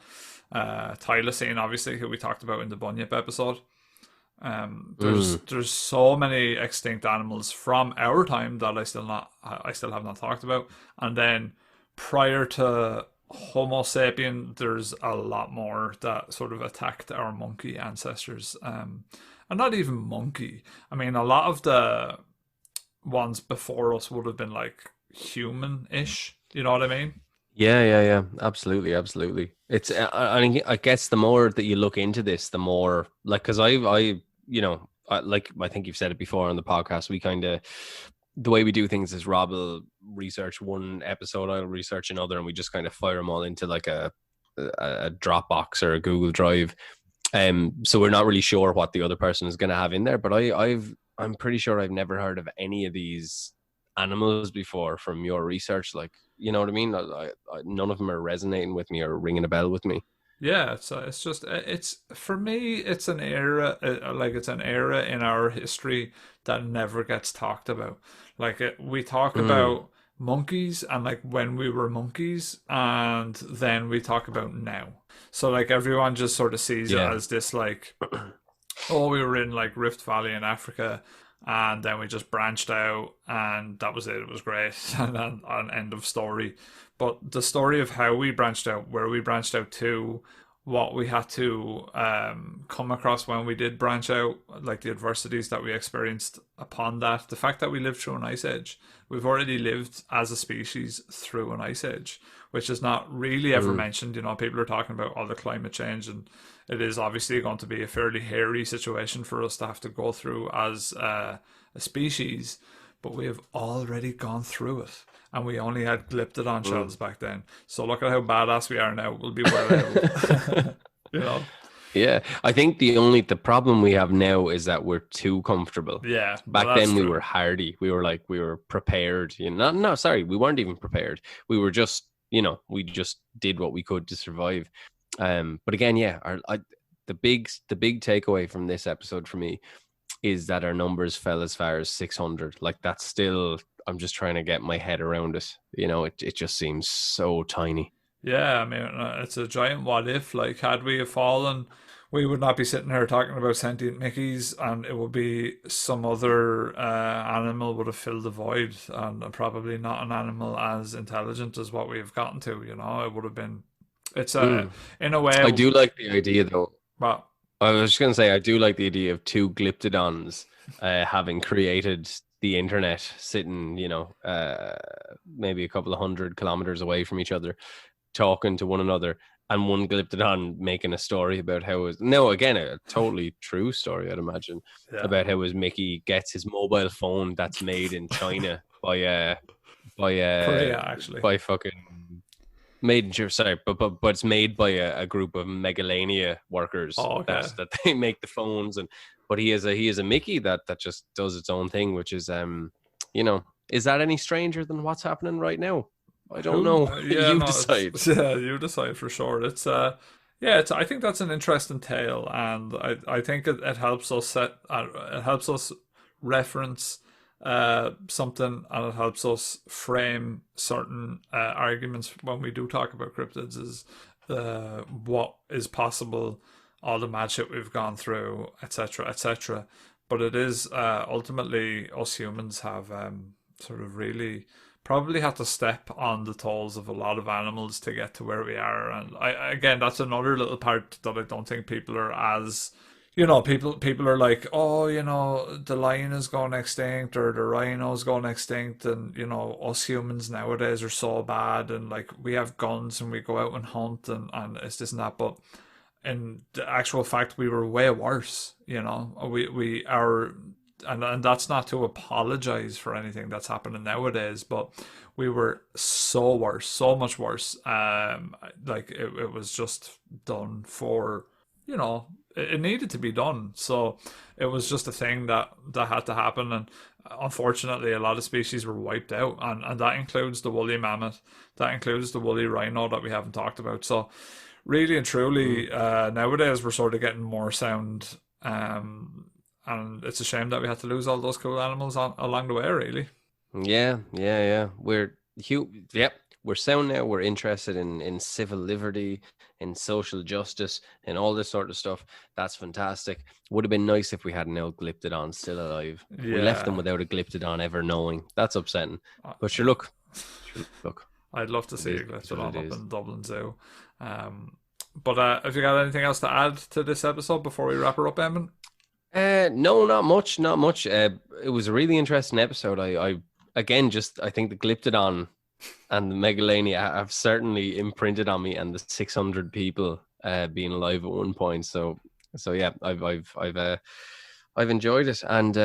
Thylacine, obviously, who we talked about in the Bunyip episode. There's so many extinct animals from our time that I still have not talked about. And then prior to Homo sapien, there's a lot more that sort of attacked our monkey ancestors. And not even monkey. I mean, a lot of the ones before us would have been like human-ish. You know what I mean? Yeah. Absolutely. It's I guess the more that you look into this, the more because I think you've said it before on the podcast. We kind of, the way we do things is Rob will research one episode, I'll research another, and we just kind of fire them all into like a Dropbox or a Google Drive. So we're not really sure what the other person is going to have in there. But I'm pretty sure I've never heard of any of these animals before from your research. Like, you know what I mean? None of them are resonating with me or ringing a bell with me. Yeah, it's just for me, it's an era, it's an era in our history that never gets talked about. We talk about monkeys and like when we were monkeys, and then we talk about now. So like everyone just sort of sees it as this like, oh, we were in like Rift Valley in Africa, and then we just branched out, and that was it. It was great, and then an end of story. But the story of how we branched out, where we branched out to, what we had to come across when we did branch out, like the adversities that we experienced upon that, the fact that we lived through an ice age. We've already lived as a species through an ice age, which is not really ever mentioned. You know, people are talking about all the climate change, and it is obviously going to be a fairly hairy situation for us to have to go through as a species, but we have already gone through it. And we only had glyptodon shells back then. So look at how badass we are now. We'll be well able. You know? Yeah. I think the problem we have now is that we're too comfortable. Yeah. Back then we were hardy. We were prepared. We weren't even prepared. We were just, we just did what we could to survive. But again, the big takeaway from this episode for me is that our numbers fell as far as 600. Like, that's still, I'm just trying to get my head around it. It just seems so tiny. Yeah, I mean, it's a giant what if. Like, had we have fallen, we would not be sitting here talking about sentient Mickeys, and it would be some other animal would have filled the void, and probably not an animal as intelligent as what we have gotten to. It would have been. It's in a way. I do like the idea, though. What? I was just going to say, I do like the idea of two glyptodons having created the internet, sitting, maybe a couple of 100 kilometers away from each other, talking to one another, and one glyptodon making a story about how a totally true story, I'd imagine, about how his Mickey gets his mobile phone that's made in China by Korea, actually. By fucking made in sorry, but it's made by a group of Megalania workers that they make the phones, but he is a Mickey that just does its own thing, which is is that any stranger than what's happening right now? I don't know. You decide. Yeah, you decide for sure. It's Yeah, I think that's an interesting tale, and I think it helps us it helps us reference something, and it helps us frame certain arguments when we do talk about cryptids. Is what is possible, all the mad shit we've gone through, etc., etc. But it is ultimately us humans have sort of really probably had to step on the toes of a lot of animals to get to where we are. And again, that's another little part that I don't think people are as, people are like, oh, the lion is going extinct or the rhino is going extinct, and us humans nowadays are so bad, and like we have guns and we go out and hunt, and it's this and that. But in the actual fact, we were way worse. We are, and that's not to apologize for anything that's happening nowadays, but we were so worse, so much worse. Like it was just done for, it needed to be done. So it was just a thing that had to happen, and unfortunately, a lot of species were wiped out, and that includes the woolly mammoth, that includes the woolly rhino that we haven't talked about. So really and truly, nowadays we're sort of getting more sound. And it's a shame that we had to lose all those cool animals along the way, really. Yeah. We're sound now. We're interested in civil liberty, in social justice, and all this sort of stuff. That's fantastic. Would have been nice if we had an Glyptodon still alive. Yeah. We left them without a Glyptodon ever knowing. That's upsetting. But sure, look. I'd love to see a Glyptodon up in Dublin Zoo. But have you got anything else to add to this episode before we wrap her up, Eamon? No, not much. It was a really interesting episode. I think the Glyptodon and the Megalania have certainly imprinted on me, and the 600 people being alive at one point. So yeah, I've enjoyed it, and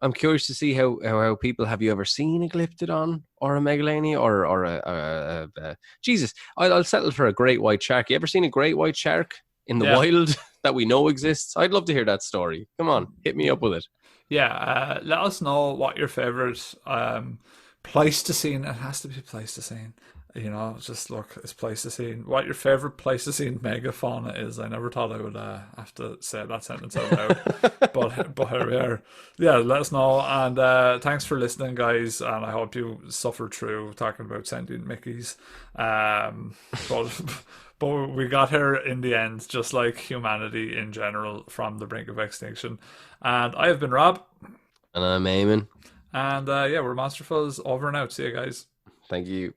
I'm curious to see how people. Have you ever seen a Glyptodon or a Megalania or a Jesus? I'll settle for a great white shark. You ever seen a great white shark in the wild that we know exists? I'd love to hear that story. Come on, hit me up with it. Yeah, let us know what your favorite Pleistocene. It has to be Pleistocene. Just look, it's Pleistocene. What your favorite Pleistocene megafauna is? I never thought I would have to say that sentence out loud, but here we are. Yeah, let us know, and thanks for listening, guys. And I hope you suffered through talking about sentient Mickeys. But we got here in the end, just like humanity in general, from the brink of extinction. And I have been Rob. And I'm Eamon. And we're Monster Fuzz, over and out. See you guys. Thank you.